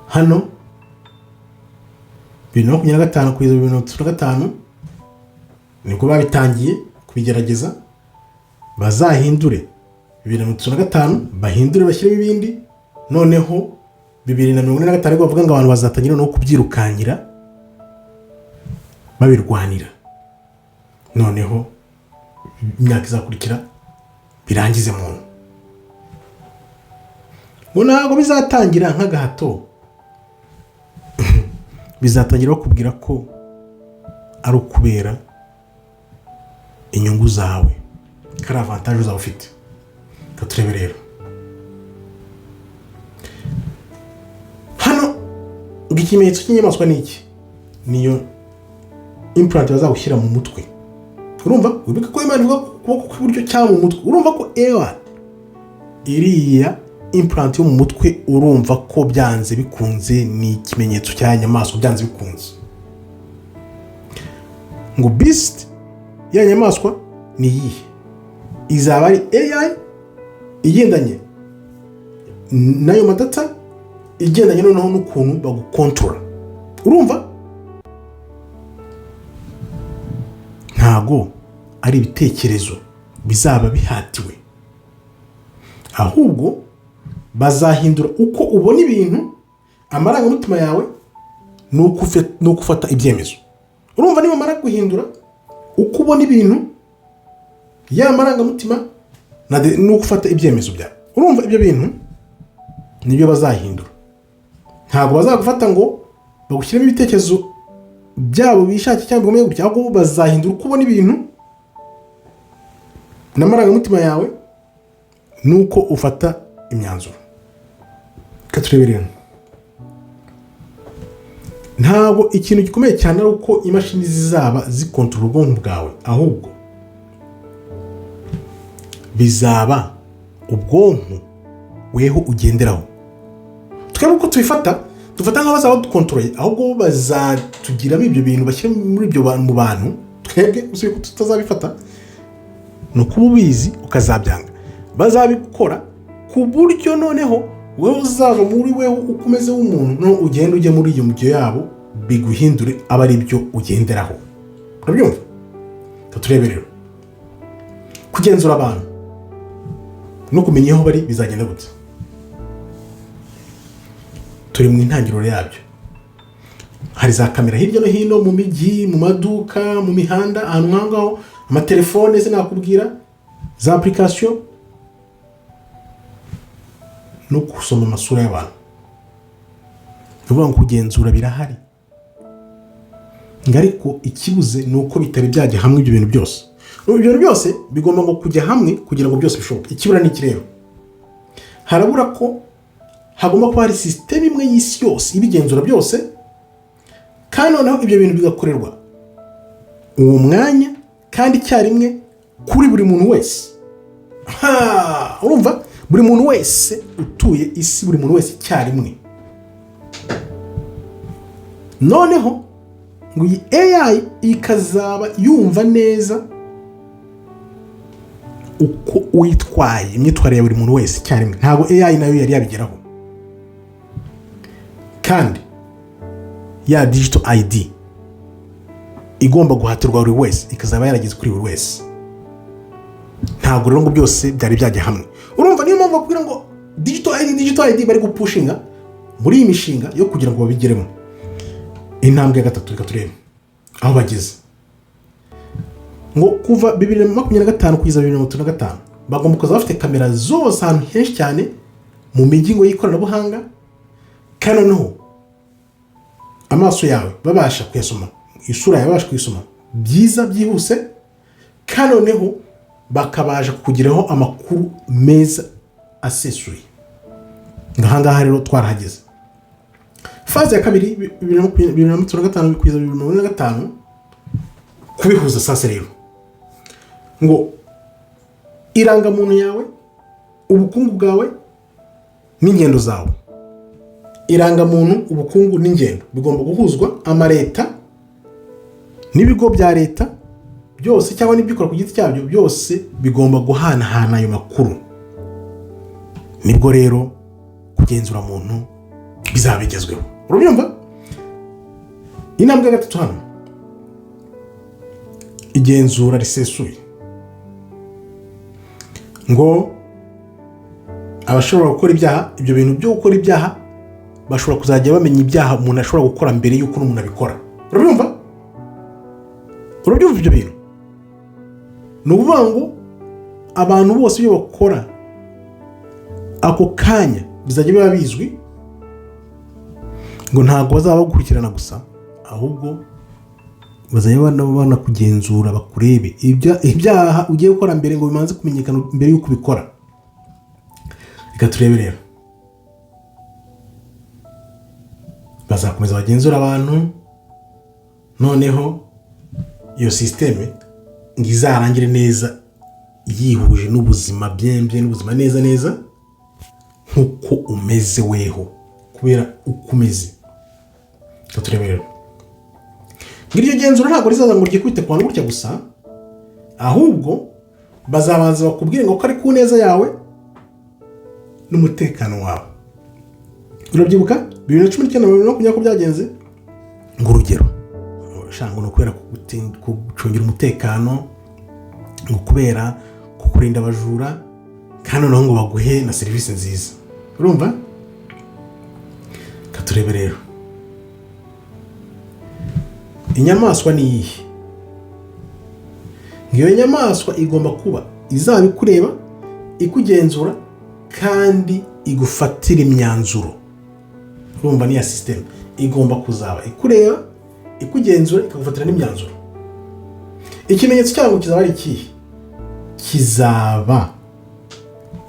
hano 2025 kugeza 2025 niko babitangiye kubigerageza. Bazahindure 2025 bahindure bashyiremo ibindi, noneho 2045 bavuga ngo abantu bazatangira no kubyirukankira babirwanira, noneho imyaka izakurikira birangize muntu. Ngo ntabwo bizatangira nk'agahato, bizatangira bakubwira ko ari ukubera inyungu zawe, kari avantage uzaba ufite. Turebe rero hano ikimenyetso cy'inyamaswa ni iki? Niyo implant bazagushyira mu mutwe. Urumva ubika ko Imana ivuga kuboko kw'iburyo cyangwa mu mutwe. Urumva ko iriya implant yo mu mutwe, urumva ko byanze bikunze ni ikimenyetso cy'inyamaswa, byanze bikunze. Ngo beast ya nyamaswa ni iyihe? Izaba ari AI igendanye nayo madata, igendanye noneho n'ukuntu bagukontorora. Urumva ntago ari ibitekerezo bizaba bihatiwe, ahubwo bazahindura uko ubona ibintu, amarangamutima yawe no gufata ibyemezo. Urumva niba mara guhindura uko ubona ibintu, ya marangamutima no gufata ibyemezo byawe, urumva ibyo bintu nibyo bazahindura. Ntabwo bazagufata ngo bagushyiremo ibitekerezo byabo bishaki cyangwa bigomeye gutya, ahubwo bazahindura uko ubona ibintu n'amarangamutima yawe nuko ufata imyanzuro. Katureberera ntabwo ikintu gikomeye cyane ari uko imashini zizaba zikontorora ubwonko bwawe, ahubwo bizaba ubwonko weho ugenderaho. Twebwe uko dufata nk'aho bazaba dukontorore, ahubwo bazatugiramo ibyo bintu bashyira muri ibyo mu bantu. Twebwe usibye ko tutazabifata, no kuba ubizi ukazabyanga. Bazabikora ku buryo noneho wewe uzava muri weho ukomeze w'umuntu, no ugenda ujye muri iyo mujyo yabo, biguhindure aba ari byo ugenderaho. Urabyumva? Turebe rero kugenzura abantu no kumenya aho bari bizagenda gute. Turi mu intangiriro yabyo. Hari za kamera hirya no hino mu mijyi, mu maduka, mu mihanda, ahantu nkangaho, amatelefone nakubwira, za application no kusoma amasura y'abantu. Vuga ngo kugenzura birahari, ariko ikibuze ni uko bitari byajya hamwe ibyo bintu byose. Ibyo bintu byose bigomba ngo kujya hamwe kugira ngo byose bishoboke. Ikibura ni iki rero? Harabura ko hagomba kuba hari system imwe y'isi yose ibigenzura byose, kandi noneho ibyo bintu bigakorerwa uwo mwanya kandi icyarimwe kuri buri muntu wese. Urumva? Buri muntu wese utuye isi, buri muntu wese icyarimwe. Noneho ngo iyi AI ikazaba yumva neza uko witwaye, imyitwarire ya buri muntu wese icyarimwe. Ntabwo AI nayo yari yabigeraho. Kandi ya digital ID igomba guhatirwa buri wese, ikazaba yarageze kuri buri wese. Ntabwo rero ngo byose byari byajya hamwe. Urumva niyo mpamvu bakubwira ngo digital ID bari gupushinga muri iyi mishinga yo kugira ngo babigeremo. Intambwe ya gatatu reka turebe aho bageze. ngo kuva 2025 kugeza 2025 bagomba kuza bafite kamera zose ahantu henshi cyane mu mijyi ngo y'ikoranabuhanga, kandi noneho amaso yawe babasha kuyasoma, isura yawe babasha kuyisoma byiza byihuse, kandi noneho bakabasha kugiraho amakuru meza asesuye. Ngahangaha rero twarahageze. Faze ya kabiri 2025 kugeza 2025 kubihuza sasa rero ngo irangamuntu yawe, ubukungu bwawe n'ingendo zawe. Irangamuntu, ubukungu n'ingendo bigomba guhuzwa. Amaleta n'ibigo bya leta byose cyangwa n'ibyikora ku giti cyabyo byose bigomba guhanahana ayo makuru. Nibwo rero kugenzura muntu bizabigezweho. Urumva? Intambwe ya gatatu hano, igenzura risesuye. Ngo abashobora gukora ibyaha, ibyo bintu byo gukora ibyaha bashobora kuzajya bamenya ibyaha umuntu ashobora gukora mbere y'uko umuntu abikora. Urumva? Urabyumva ibyo bintu? Ni ukuvuga ngo abantu bose iyo bakora ako kanya bizajya biba bizwi, ngo ntabwo bazaba bagukurikirana gusa, ahubwo bazajya banakugenzura bakurebe ibyaha ugiye gukora mbere ngo bimanze kumenyekana mbere y'uko ubikora. Reka turebe rero, bazakomeza bagenzura abantu, noneho iyo systeme ngo izarangire neza yihuje n'ubuzima byembye, n'ubuzima neza nkuko umeze weho, kubera uko umeze. Reka turebe rero, ngiryo genzura ntabwo rizaza ngo ryikubite ku bantu gutya gusa, ahubwo bazabanza bakubwire ngo ko ari ku neza yawe n'umutekano wawe. Urabyibuka 2019 na 2020 ko byagenze? Ngo urugero shango no kubera kucungira umutekano, ngo kubera kukurinda abajura, kandi noneho ngo baguhe na serivisi nziza. Urumva? Katurebe rero, inyamaswa ni iyihe? Ngiyo nyamaswa igomba kuba izabikureba, ikugenzura kandi igufatira imyanzuro. Urumva ni ya system igomba kuzaba ikureba, ikugenzura, ikagufatira n'imyanzuro. Ikimenyetso cyago kizaba ari ikihe? Kizaba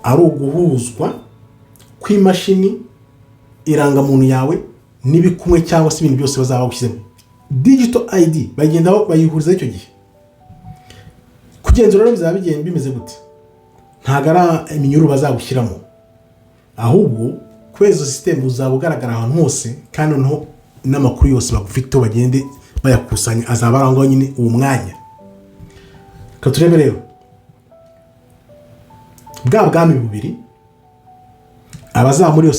ari uguhuzwa kw'imashini, irangamuntu yawe n'ibikumwe cyangwa se ibintu byose bazaba bagushyizemo. Digital ID bagenda bayihuriza icyo gihe. Kugenzura rero bizaba bimeze gute? Ntago ari iminyururu bazagushyiramo, ahubwo kwezo system uzaba ugaragara ahantu hose, kandi noneho n'amakuru yose bagufite bagende bayakusanya azaba arangaho nyine uwo mwanya. Katurebe rero, bwa bwami bubiri abazaba muri iyo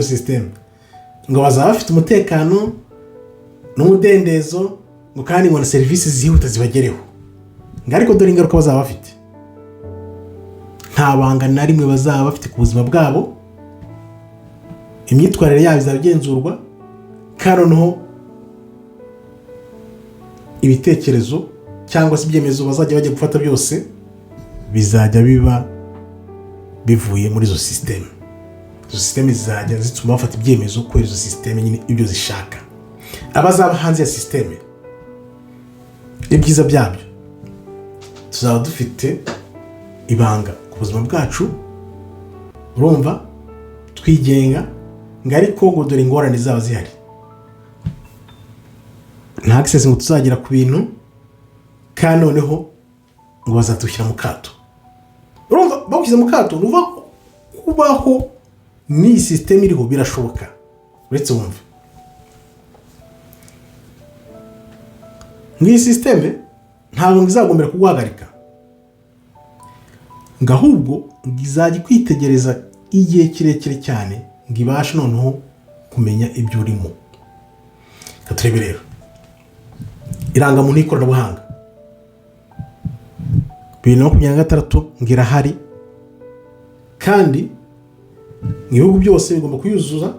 system, ngo bazaba bafite umutekano n'umudendezo, ngo kandi ngo na serivisi zihuta zibagereho. Ngo ariko dore ingaruka bazaba bafite, nta banga na rimwe bazaba bafite ku buzima bwabo, imyitwarire yabo izabigenzurwa, kandi noneho ibitekerezo cyangwa se ibyemezo bazajya bajya gufata byose bizajya biba bivuye muri izo system. Izo system zizajya zituma bafata ibyemezo ko izo system nyine ibyo zishaka. Abazaba hanze ya system, ibyiza byabyo tuzaba dufite ibanga ku buzima bwacu. Urumva? Twigenga, ngo ariko ngo dore ingorane zaba zihari. Nta access ngo tuzagira ku bintu, kandi noneho ngo bazatushyira mu kato. Urumva? Bagushyize mu kato, nuva kubaho ni system iriho birashoboka. Uretse wumva, ngiyi system ntabwo izagombera kuguhagarika, ngo ahubwo izajya kwitegereza igihe kirekire cyane, ngo ibashe noneho kumenya ibyo urimo. Katurebe rero, irangamuntu y'ikoranabuhanga 2026 ngo irahari, kandi ibihugu byose bigomba kuyuzuza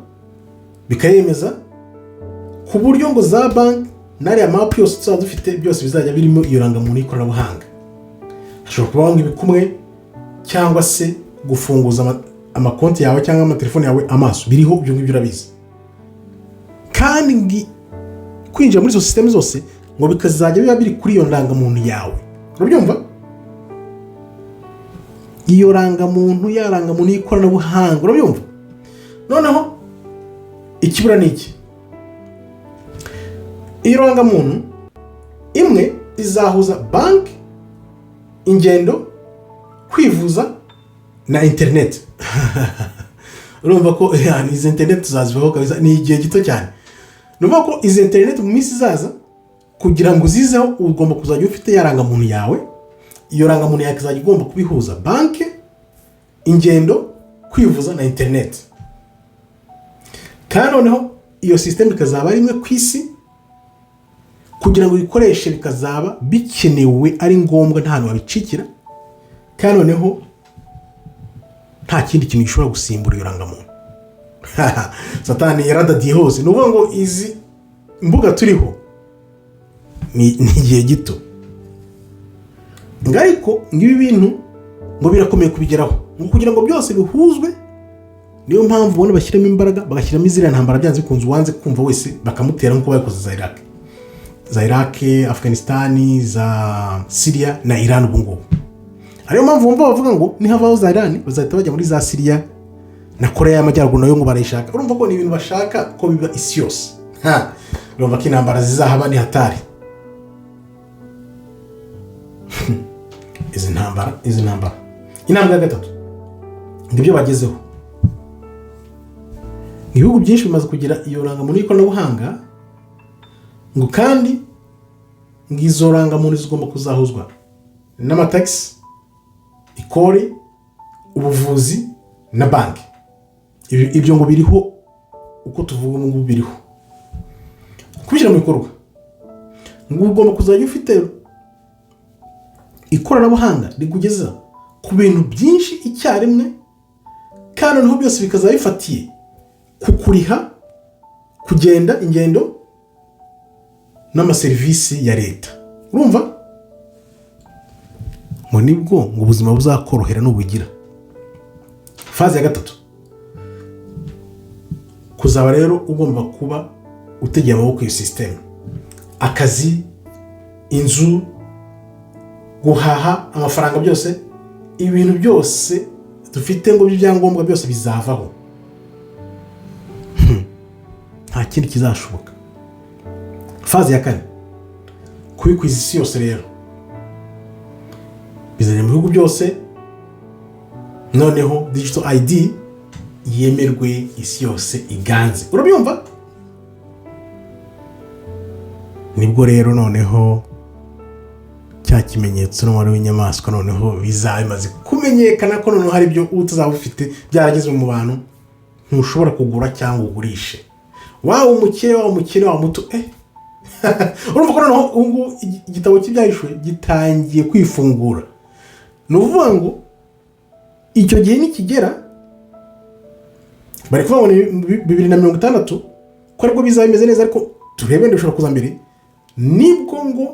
bikayemeza, ku buryo ngo za banki n'ariya mapu yose tuzaba dufite byose bizajya birimo iyo rangamuntu y'ikoranabuhanga. Hashobora kubaho nk'ibikumwe cyangwa se gufunguza amakonti yawe cyangwa amatelefone yawe amaso, biriho ibyo ngibyo urabizi. Kandi kwinjira muri izo system zose ngo bikazajya biba biri kuri iyo rangamuntu yawe. Urabyumva? Iyo rangamuntu y'ikoranabuhanga, urabyumva? Noneho ikibura ni iki? Iyo rangamuntu imwe izahuza banki, ingendo, kwivuza na internet. Urumva ko izi internet tuzazivaho kabisa, ni igihe gito cyane. Numva ko izi internet mu minsi izaza kugira ngo zizeho ugomba kuzajya ufite ya rangamuntu yawe. Iyo rangamuntu yawe izajya igomba kubihuza banki, ingendo, kwivuza na internet. Kandi noneho iyo system ikazaba rimwe ku isi, kugira ngo uyikoreshe bikazaba bikenewe, ari ngombwa, nta hantu wabicikira. Kandi noneho nta kindi kintu gishobora gusimbura iyo rangamuntu. Satani yaradadiye hose. Ni ukuvuga ngo izi mbuga turiho ni igihe gito. Ariko ngibi bintu ngo birakomeye kubigeraho, ngo kugira ngo byose bihuzwe. Niyo mpamvu ubona bashyiramo imbaraga, bagashyiramo iziriya ntambara byanze bikunze uwanze kumva wese bakamutera nk'uko bayikoze za Iraq, Afghanistan, za Syria na Iran ubu ngubu. Ariyo mpamvu bumva bavuga ngo nihavaho za Iran bazahita bajya muri za Syria na Korea y'Amajyaruguru nayo ngo barayishaka. Urumva ko ni ibintu bashaka ko biba isi yose. Urumva ko intambara zizahaba ni hatari. Izi ntambara. Intambwe ya gatatu ngibyo bagezeho. Ibihugu byinshi bimaze kugira iyo rangamuntu y'ikoranabuhanga, ngo kandi ngizo rangamuntu zigomba kuzahuzwa n'amataxi, ikori, ubuvuzi na banki. Ibyo ngo biriho uko tuvuga ngo biriho. Kubishyira mu bikorwa ngo ugomba kuzajya ufite ikoranabuhanga rigugeza ku bintu byinshi icyarimwe, kandi noneho byose bikazaba bifatiye kukuriha, kugenda, ingendo n'amaserivisi ya leta. Urumva? Ngo nibwo ngo ubuzima buzakorohera n'ubugira. Faze ya gatatu, kuzaba rero ugomba kuba utegeye amaboko iyo system. Akazi, inzu, guhaha, amafaranga, byose, ibintu byose dufite ngo by'ibyangombwa byose bizavaho. Nta kindi kizashoboka. Faze ya kane, kubikwiza isi yose rero. Bizanye mu bihugu byose, noneho digital ID yemerwe isi yose iganze. Urabyumva? Nibwo rero noneho cya kimenyetso n'umubare w'inyamaswa noneho bimaze kumenyekana ko noneho hari ibyo utazaba ufite byaragezwe mu bantu ntushobora kugura cyangwa ugurishe. Waba umukire, waba muto. Urumva ko noneho ubu igitabo cy'ibyahishwe gitangiye kwifungura. Ni ukuvuga ngo icyo gihe nikigera, bari kuvuga ngo 2060 ko aribwo bizaba bimeze neza, ariko turebe ndashobora kuza mbere. Nibwo ngo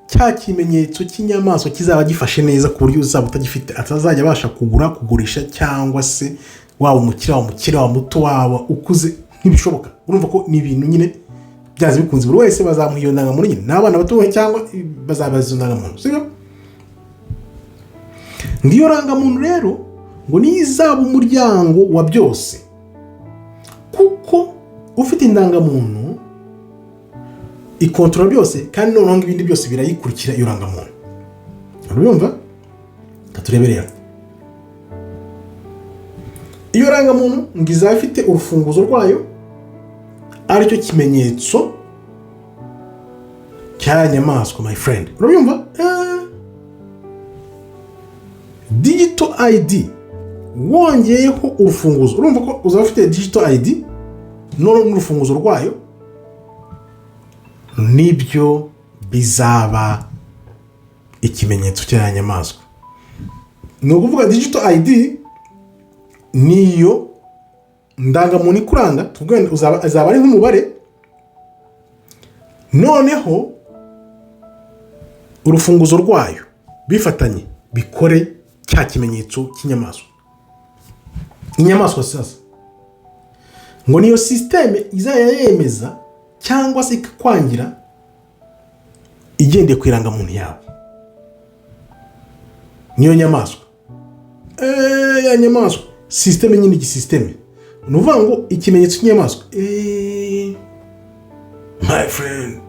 cya kimenyetso cy'inyamaswa kizaba gifashe neza ku buryo uzaba utagifite atazajya abasha kugura, kugurisha, cyangwa se waba umukire, waba muto, waba ukuze, ntibishoboka. Urumva ko ni ibintu nyine byaze bikunze buri wese bazamuha iyo ndangamuntu nyine, n'abana bato cyangwa bazabaza izo ndangamuntu, sibyo? Ngiyo rangamuntu rero ngo niyo izaba umuryango wa byose, kuko ufite indangamuntu ikontorora byose, kandi noneho ibindi byose birayikurikira iyo rangamuntu. Urumva? Katureberera. Iyo rangamuntu ngo izaba ifite urufunguzo rwayo, aricyo kimenyetso cya nyamaswa, my friend. Urumva? Digital ID wongeyeho urufunguzo. Urumva ko uzaba ufite digital ID none n'urufunguzo rwayo, nibyo bizaba ikimenyetso cya nyamaswa. Ni ukuvuga digital ID niyo ndangamuntu ikuranga, azaba ari nk'umubare, noneho urufunguzo rwayo bifatanye bikore cya kimenyetso cy'inyamaswa. Inyamaswa sasa ngo niyo systeme izaya yemeza cyangwa se ikakwangira igendeye ku irangamuntu yawe. Niyo nyamaswa. Ya nyamaswa systeme nyine systeme. Nuvuga ngo ikimenyetso cy'inyamaswa. My friend.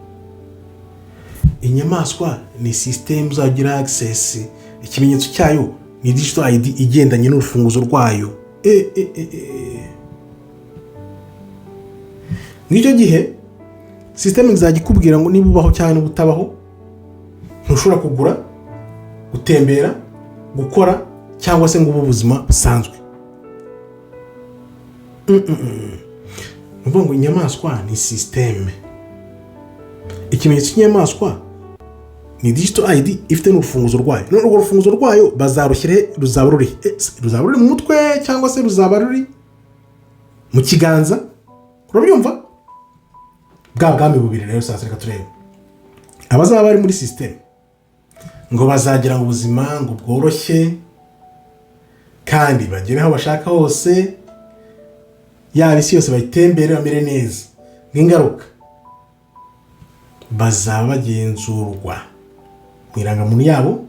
Inyamaswa ni system uzagira access. Ikimenyetso cyayo ni digital ID igendanye n'urufunguzo rwayo. Ngicyo gihe system izajya ikubwira ngo niba ubaho cyane ubutabaho, ntushobora kugura, gutembera, gukora cyangwa se ngo ubuzima busanzwe. Nuvuga ngo inyamaswa ni system. Ikimenyetso cy'inyamaswa ni digital ID ifite n'urufunguzo rwayo. None urwo rufunguzo rwayo bazarushyire ruzaba ruri mu mutwe cyangwa se ruzaba ruri mu kiganza. Urabyumva? Bwa bwami bubiri rero sasa reka turebe. Abazaba bari muri system ngo bazagira ngo ubuzima ngo bworoshye kandi bagere aho bashaka hose, yaba isi yose bayitembere bamere neza. Nk'ingaruka bazaba bagenzurwa mu irangamuntu yabo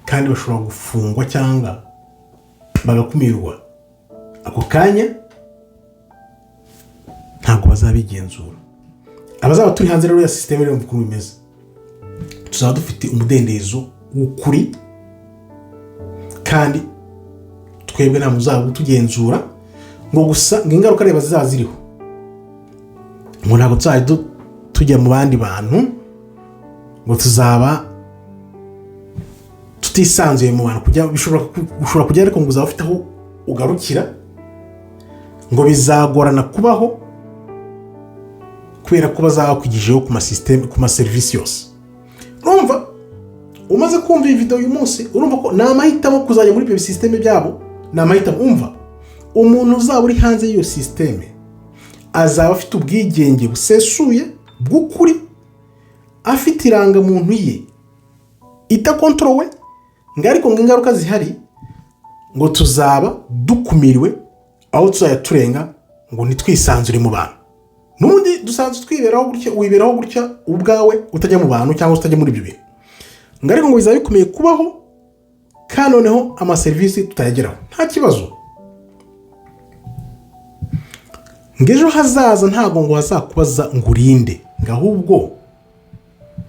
kandi bashobora gufungwa cyangwa bagakumirwa ako kanya, ntabwo bazabigenzura. Abazaba turi hanze rero ya systeme rero mvuko bimeze, tuzaba dufite umudendezo w'ukuri kandi twebwe nta muzaba tugenzura ngo gusa ngo ingaruka reba zizaziriho. Ngo ntabwo tujya mu bandi bantu ngo tuzaba tutisanzuye mu bantu kujya bishobora kujya ariko ngo uzaba ufite aho ugarukira, ngo bizagorana kubaho kubera ko bazaba kwigijeho ku masystem ku maserivisi yose. Urumva umaze kumva iyi video uyu munsi, urumva ko namahitamo kuzajya muri ibyo system byabo. Namahitamo umva, umuntu uzaba uri hanze y'iyo system azaba afite ubwigenge busesuye bw'ukuri, afite irangamuntu ye itakontrolwe, ngo ariko ngo ingaruka zihari ngo tuzaba dukumiriwe aho tuzajya turenga ngo nitwisanzure mu bantu. Nundi dusanzwe twiberaho gutya, wiberaho gutya ubwawe utajya mu bantu cyangwa utajya muri ibyo bintu. Ngo ariko ngo bizaba bikomeye kubaho kandi noneho amaserivisi tutayageraho nta kibazo. Ngejo hazaza ntago ngo hazakubaza ngurinde, ngahubwo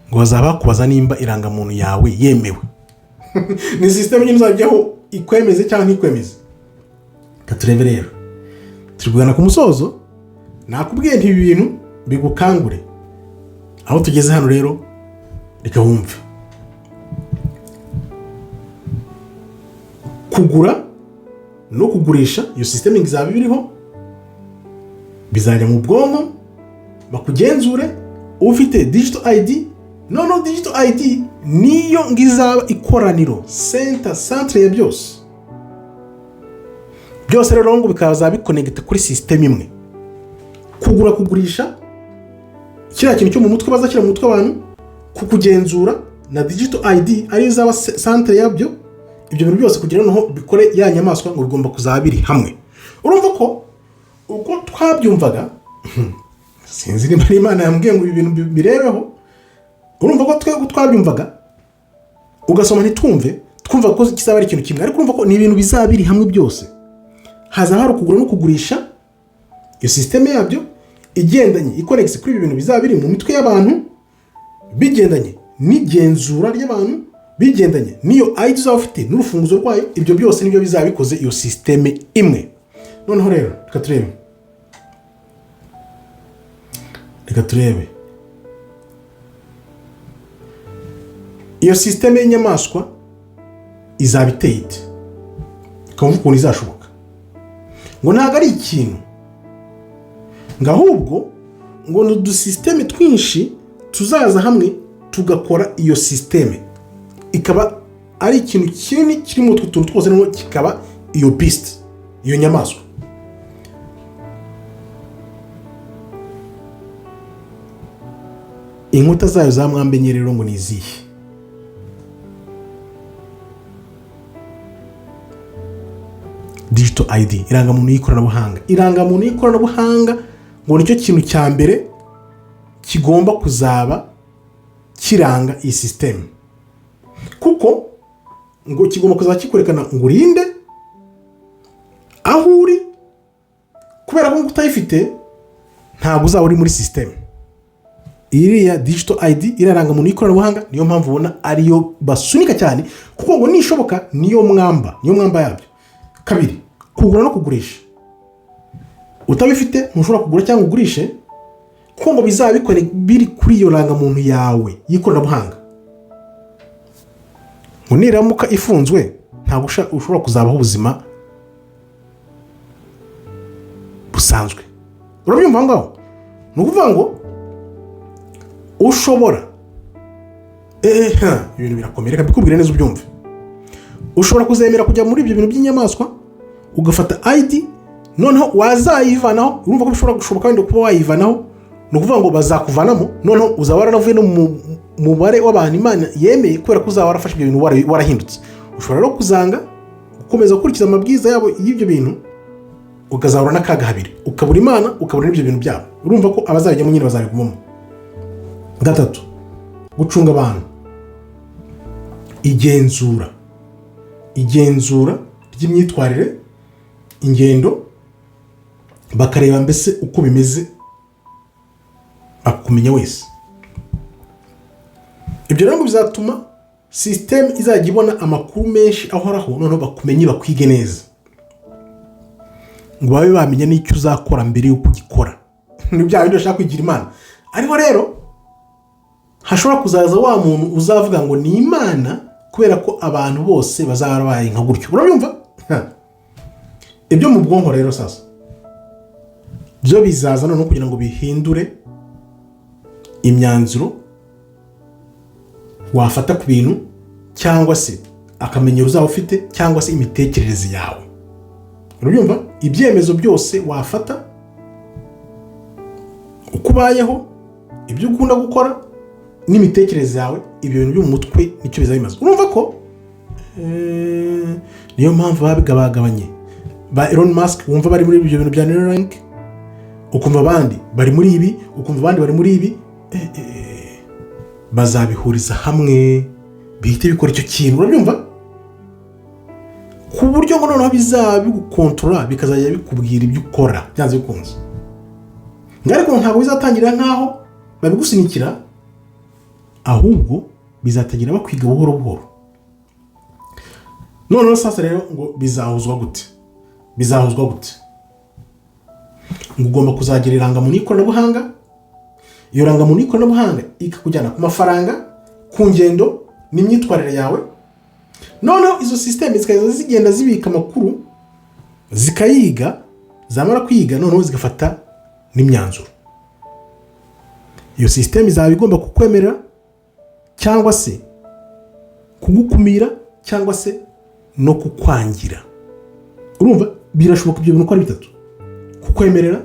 ngo bazaba kubaza nimba irangamuntu yawe yemewe. Ni system nyine uzajyaho ikwemeze cyangwa ntikwemeze. Katurebe rero turigana ku musozo, nakubwiye nti ibi bintu bigukangure. Aho tugeze hano rero reka wumve. Kugura no kugurisha iyo system izaba biriho, bizajya mu bwonko bakugenzure ufite digital ID. No digital ID niyo ngizaba ikoraniro centre ya byose rero ngo bikaza biconnect kuri system imwe. Kugura kugurisha kiriya kintu cyo mu mutwe bazashyira mu mutwe abantu, kukugenzura na digital ID ari zaba centre yabyo. Ibyo bintu byose kugira ngo bikore ya nyamaswa ngo bigomba kuzabiri hamwe. Urumva ko uko twabyumvaga sinzi niba Imana yambwiye ngo ibi bintu birebeho. Urumva ko twabyumvaga ugasoma ntitwumve, twumva ko kizaba ari ikintu kimwe, ariko urumva ko ni ibintu bizabiri hamwe byose. Haza hari kugura no kugurisha, iyo system yabyo igendanye ikonexe kuri ibi bintu bizabiri mu mitwe y'abantu, bigendanye n'igenzura ry'abantu, bigendanye niyo ID uzaba ufite n'urufunguzo rwayo. Ibyo byose nibyo bizabikoze iyo system imwe. Noneho rero reka turebe iyo system y'inyamaswa izaba iteye ite, ukumva ukuntu izashoboka. Ngo ntabwo ari ikintu, ngo ahubwo ngo ni udusysteme twinshi tuzaza hamwe tugakora iyo system, ikaba ari ikintu kinini kirimo utwo tuntu twose, noneho kikaba iyo beast, iyo nyamaswa. inkuta zayo za mwambenye rero ngo ni izihe? Digital ID, irangamuntu y'ikoranabuhanga. Irangamuntu y'ikoranabuhanga ngo nicyo kintu cya mbere kigomba kuzaba kiranga iyi system, kuko ngo kigomba kuzaba kikwerekana ngo urinde aho uri, kubera ko utayifite ntabwo uzaba uri muri system. Iriya digital ID iraranga muntu y'ikoranabuhanga, niyo mpamvu ubona ariyo basunika cyane, kuko ngo nishoboka niyo mwamba yabyo. Kabiri, kugura no kugurisha. Utabifite ntushobora kugura cyangwa ugurishe, kuko ngo bizaba biri kuri iyo rangamuntu yawe y'ikoranabuhanga. Ngo niramuka ifunzwe ntabwo ushobora kuzabaho ubuzima busanzwe. Urabyumva ngaho? Ni ukuvuga ngo ushobora ibintu birakomeye, reka bikubwire neza ubyumve. Ushobora kuzemera kujya muri ibyo bintu by'inyamaswa ugafata ID, noneho wazayivanaho. Urumva ko bishobora gushoboka wenda kuba wayivanaho, ni ukuvuga ngo bazakuvanamo, noneho uzaba waranavuye no mu mubare w'abantu Imana yemeye, kubera ko uzaba warafashe ibyo bintu warahindutse. Ushobora no kuzanga gukomeza gukurikiza amabwiriza yabo y'ibyo bintu, ukazahura n'akaga habiri, ukabura Imana, ukabura n'ibyo bintu byabo. Urumva ko abazabijyamo nyine bazabigumamo. Gatatu, gucunga abantu. Igenzura ry'imyitwarire, ingendo, bakareba mbese uko bimeze, bakumenya wese. Ibyo rero bizatuma system izajya ibona amakuru menshi ahoraho, noneho bakumenye, bakwige neza, ngo babe bamenya n'icyo uzakora mbere y'uko ugikora. Ni bya bindi bashaka kwigira Imana. Ariko rero hashobora kuzaza wa muntu uzavuga ngo ni Imana, kubera ko abantu bose bazaba barabaye nka gutyo. Urabyumva? Ibyo mu bwonko rero sasa byo bizaza noneho kugira ngo bihindure imyanzuro wafata ku bintu, cyangwa se akamenyero uzaba ufite, cyangwa se imitekerereze yawe. Urabyumva? Ibyemezo byose wafata, uko ubayeho, ibyo ukunda gukora, n'imitekerereze yawe, ibyo bintu byo mu mutwe nicyo bizaba bimaze. Urumva ko niyo mpamvu babigabagabanye. Ba Elon Musk wumva bari muri ibyo bintu bya Neuralink, ukumva abandi bari muri ibi, ukumva abandi bari muri ibi, bazabihuriza hamwe bihite bikora icyo kintu. Urabyumva? Ku buryo ngo noneho bizaba bigukontorora, bikazajya bikubwira ibyo ukora byanze bikunze. Ariko ntabwo bizatangira nkaho babigusunikira, ahubwo bizatangira bakwiga buhoro buhoro. Noneho sasa rero ngo bizahuzwa gute? Ngo ugomba kuzagira irangamuntu y'ikoranabuhanga. Iyo rangamuntu y'ikoranabuhanga ikakujyana ku mafaranga, ku ngendo n'imyitwarire yawe. Noneho izo system zikaza zigenda zibika amakuru, zikayiga, zamara kwiga noneho zigafata n'imyanzuro. Iyo system izaba igomba kukwemerera, cyangwa se kugukumira, cyangwa se no kukwangira. Urumva? Birashoboka ibyo bintu uko ari bitatu: kukwemerera,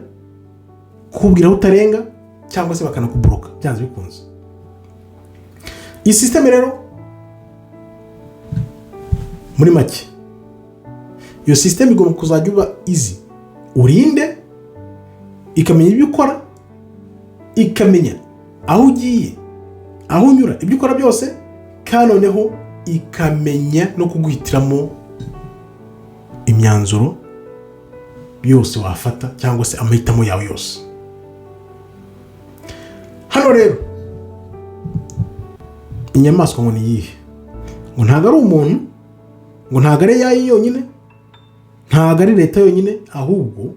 kukubwira aho utarenga, cyangwa se bakanakuburoka byanze bikunze. Iyi system rero muri make, iyo system igomba kuzajya uba easy, urinde, ikamenya ibyo ukora, ikamenya aho ugiye, aho unyura, ibyo ukora byose, kandi noneho ikamenya no kuguhitiramo imyanzuro yose wafata, cyangwa se amahitamo yawe yose. Hano rero inyamaswa ngo ni iyihe? Ngo ntabwo ari umuntu, ngo ntabwo ari yayi yonyine, ntabwo ari leta yonyine, ahubwo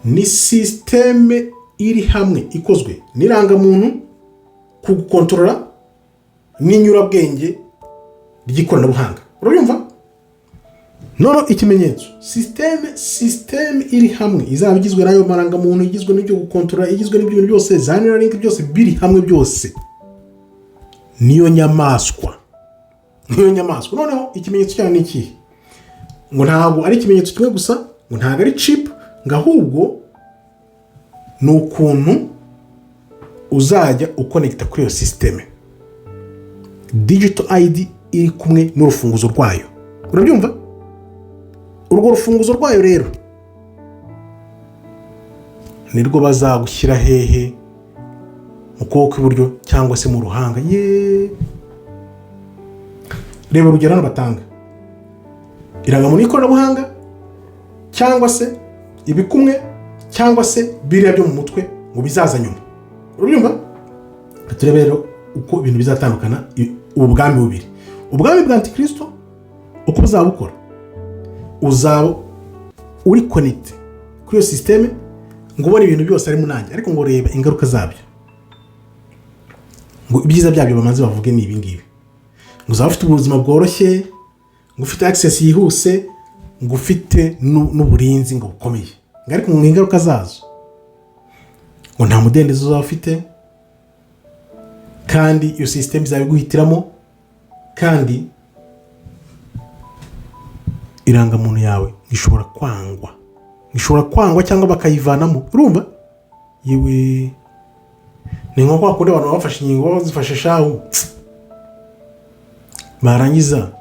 ni systeme iri hamwe, ikozwe n'irangamuntu, kugukontorora, n'inyurabwenge ry'ikoranabuhanga. Urabyumva? Noneho ikimenyetso, systeme iri hamwe, izaba igizwe n'ayo marangamuntu, igizwe n'ibyo gukontorora, igizwe n'ibyo bintu byose, za Neuralink byose biri hamwe byose. Niyo nyamaswa. Noneho ikimenyetso cyayo ni ikihe? Ngo ntabwo ari ikimenyetso kimwe gusa, ngo ntabwo ari chip, ngo ahubwo ni ukuntu uzajya ukonekita kuri iyo sisiteme. Digital ID iri kumwe n'urufunguzo rwayo. Urabyumva? Urwo rufunguzo rwayo rero nirwo bazagushyira hehe? Mu kuboko kw'iburyo cyangwa se mu ruhanga. Reba urugero batanga. Irangamuntu y'ikoranabuhanga cyangwa se ibikumwe cyangwa se biriya byo mu mutwe ngo bizaza nyuma. Urabyumva? Turebe rero uko ibintu bizatandukana ubwami bubiri. Ubwami bwa Antikristo uko buzabukora, uzaba uri connect kuri iyo systeme ngo ubone ibintu byose ari munange, ariko ngo reba ingaruka zabyo. Ngo ibyiza byabyo bamaze bavuge ni ibi ngibi. Ngo uzaba ufite ubuzima bworoshye, ngo ufite access yihuse, ngo ufite n'uburinzi ngo bukomeye. Ariko mu ingaruka zazo ngo nta mudendezo uzaba ufite, kandi iyo system izabiguhitiramo, kandi irangamuntu yawe ishobora kwangwa cyangwa bakayivanamo. Urumva? Yewe ni nko kwa kundi abantu bafashe ingingo bazifashe shahu barangiza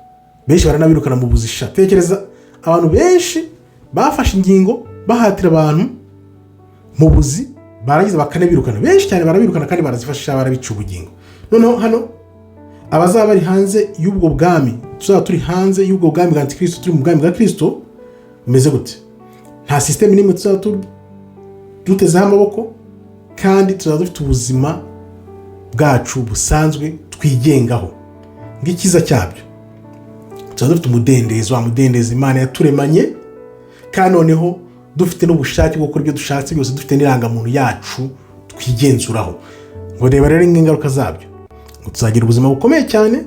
benshi baranabirukana mu buzisha. Tekereza abantu benshi bafashe ingingo bahatira abantu mu buzi, barangiza bakanabirukana. Benshi cyane barabirukana kandi barazifashisha barabica ubugingo. Noneho hano abazaba bari hanze y'ubwo bwami, tuzaba turi hanze y'ubwo bwami bwa Antikristo, turi mu bwami bwa Kristo, bumeze gute? Nta system n'imwe tuzaba dutezeho amaboko, kandi tuzaba dufite ubuzima bwacu busanzwe twigengaho. Ng'ikiza cyabyo tuzaba dufite umudendezo, amudendeza Imana yaturemanye, kandi noneho dufite n'ubushake bwo gukora ibyo dushatse byose, dufite n'irangamuntu yacu twigenzuraho. Ngo reba rero ingaruka zabyo, ngo tuzagira ubuzima bukomeye cyane,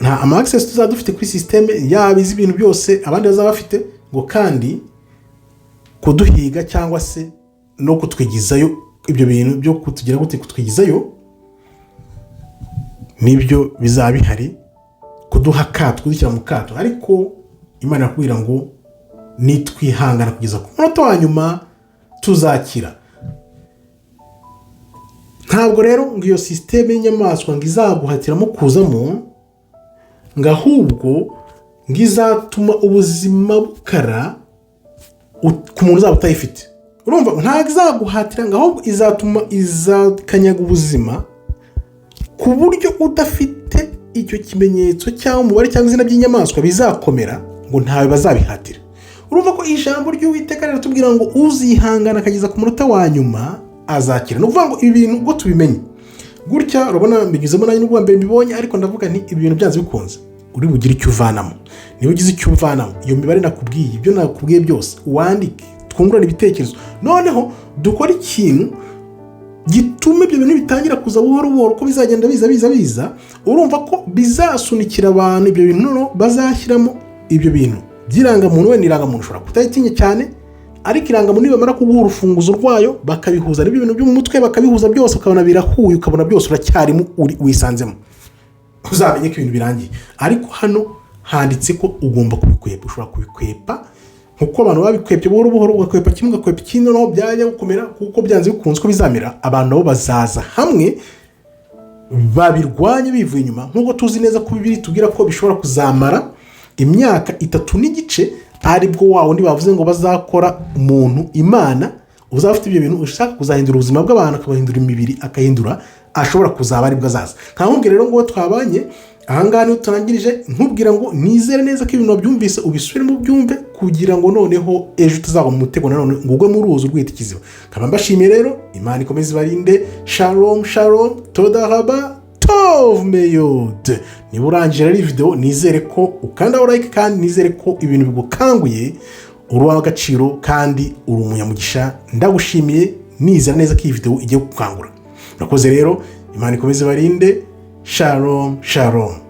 nta access tuzaba dufite kuri systeme yaba izi ibintu byose abandi bazaba bafite, ngo kandi kuduhiga cyangwa se no kutwigizayo ibyo bintu byo kutugira gute kutwigizayo nibyo bizaba bihari, kuduha kato, kudushyira mu kato. Ariko Imana yakubwira ngo nitwihangana kugeza ku munota wa nyuma tuzakira. Ntabwo rero ngo iyo systeme y'inyamaswa ngo izaguhatiramo kuzamo, ngo ahubwo ngo izatuma ubuzima bukara ku muntu uzaba utayifite. Urumva? Ntabwo izaguhatira, ngo ahubwo izakanyaga ubuzima ku buryo udafite icyo kimenyetso cyangwa umubare cyangwa izina by'inyamaswa bizakomera, ngo ntawe bazabihatira. Urumva ko ijambo ry'Uwiteka riratubwira ngo uzihangana akageza ku munota wa nyuma azakira. Ni ukuvuga ngo ibi bintu ubwo tubimenye gutya, urabona mbinyuzemo nanjye n'ubwa mbere mbibonye, ariko ndavuga nti ibi bintu byanze bikunze uri bugire icyo uvanamo. Niba ugize icyo uvanamo, iyo mibare nakubwiye, ibyo nakubwiye byose wandike, twungurane ibitekerezo, noneho dukora ikintu gituma ibyo bintu bitangira kuza buhoro buhoro, ko bizagenda biza. Urumva ko bizasunikira abantu ibyo bintu, noneho bazashyiramo ibyo bintu by'irangamuntu. We n'irangamuntu ushobora kutayitinya cyane, ariko irangamuntu nibamara kuguha urufunguzo rwayo bakabihuza n'ibyo bintu byo mu mutwe, bakabihuza byose, ukabona birahuye, ukabona byose uracyarimo wisanzemo, uzamenye ko ibintu birangiye. Ariko hano handitse ko ugomba kubikwepa. Ushobora kubikwepa nkuko abantu babikwepye buhoro buhoro, ugakwepa kimwe ugakwepa ikindi, noneho byajya gukomera, kuko byanze bikunze ko bizamera. Abantu nabo bazaza hamwe babirwanye bivuye inyuma, nkuko tuzi neza ko Bibiliya tubwira ko bishobora kuzamara imyaka 3 n'igice, aribwo wa wundi bavuze ngo bazakora umuntu Imana uzafite ibyo bintu, ushaka kuzahindura ubuzima bw'abantu, akabahindura imibiri, akahindura, ashobora kuzaba aribwo azaza. Nkambwira rero ngo twabanye ahangaha niho turangirije, nkubwira ngo nizere neza ko ibintu wabyumvise ubisubiremo byumve, kugira ngo noneho ejo tuzaba mu mutego nanone ngo ugwe mu ruzi rwita ikiziba. Nkaba mbashimiye rero, Imana ikomeze ibarinde. Shalom shalom, todaraba tov meyod. Niba urangije rero video, nizere ko ukanda like, kandi nizere ko ibintu bigukanguye, uri w'agaciro kandi uri umunyamugisha. Ndagushimiye, nizera neza ko iyi video igiye gukangura. Murakoze rero, Imana ikomeze ibarinde. Shalom shalom.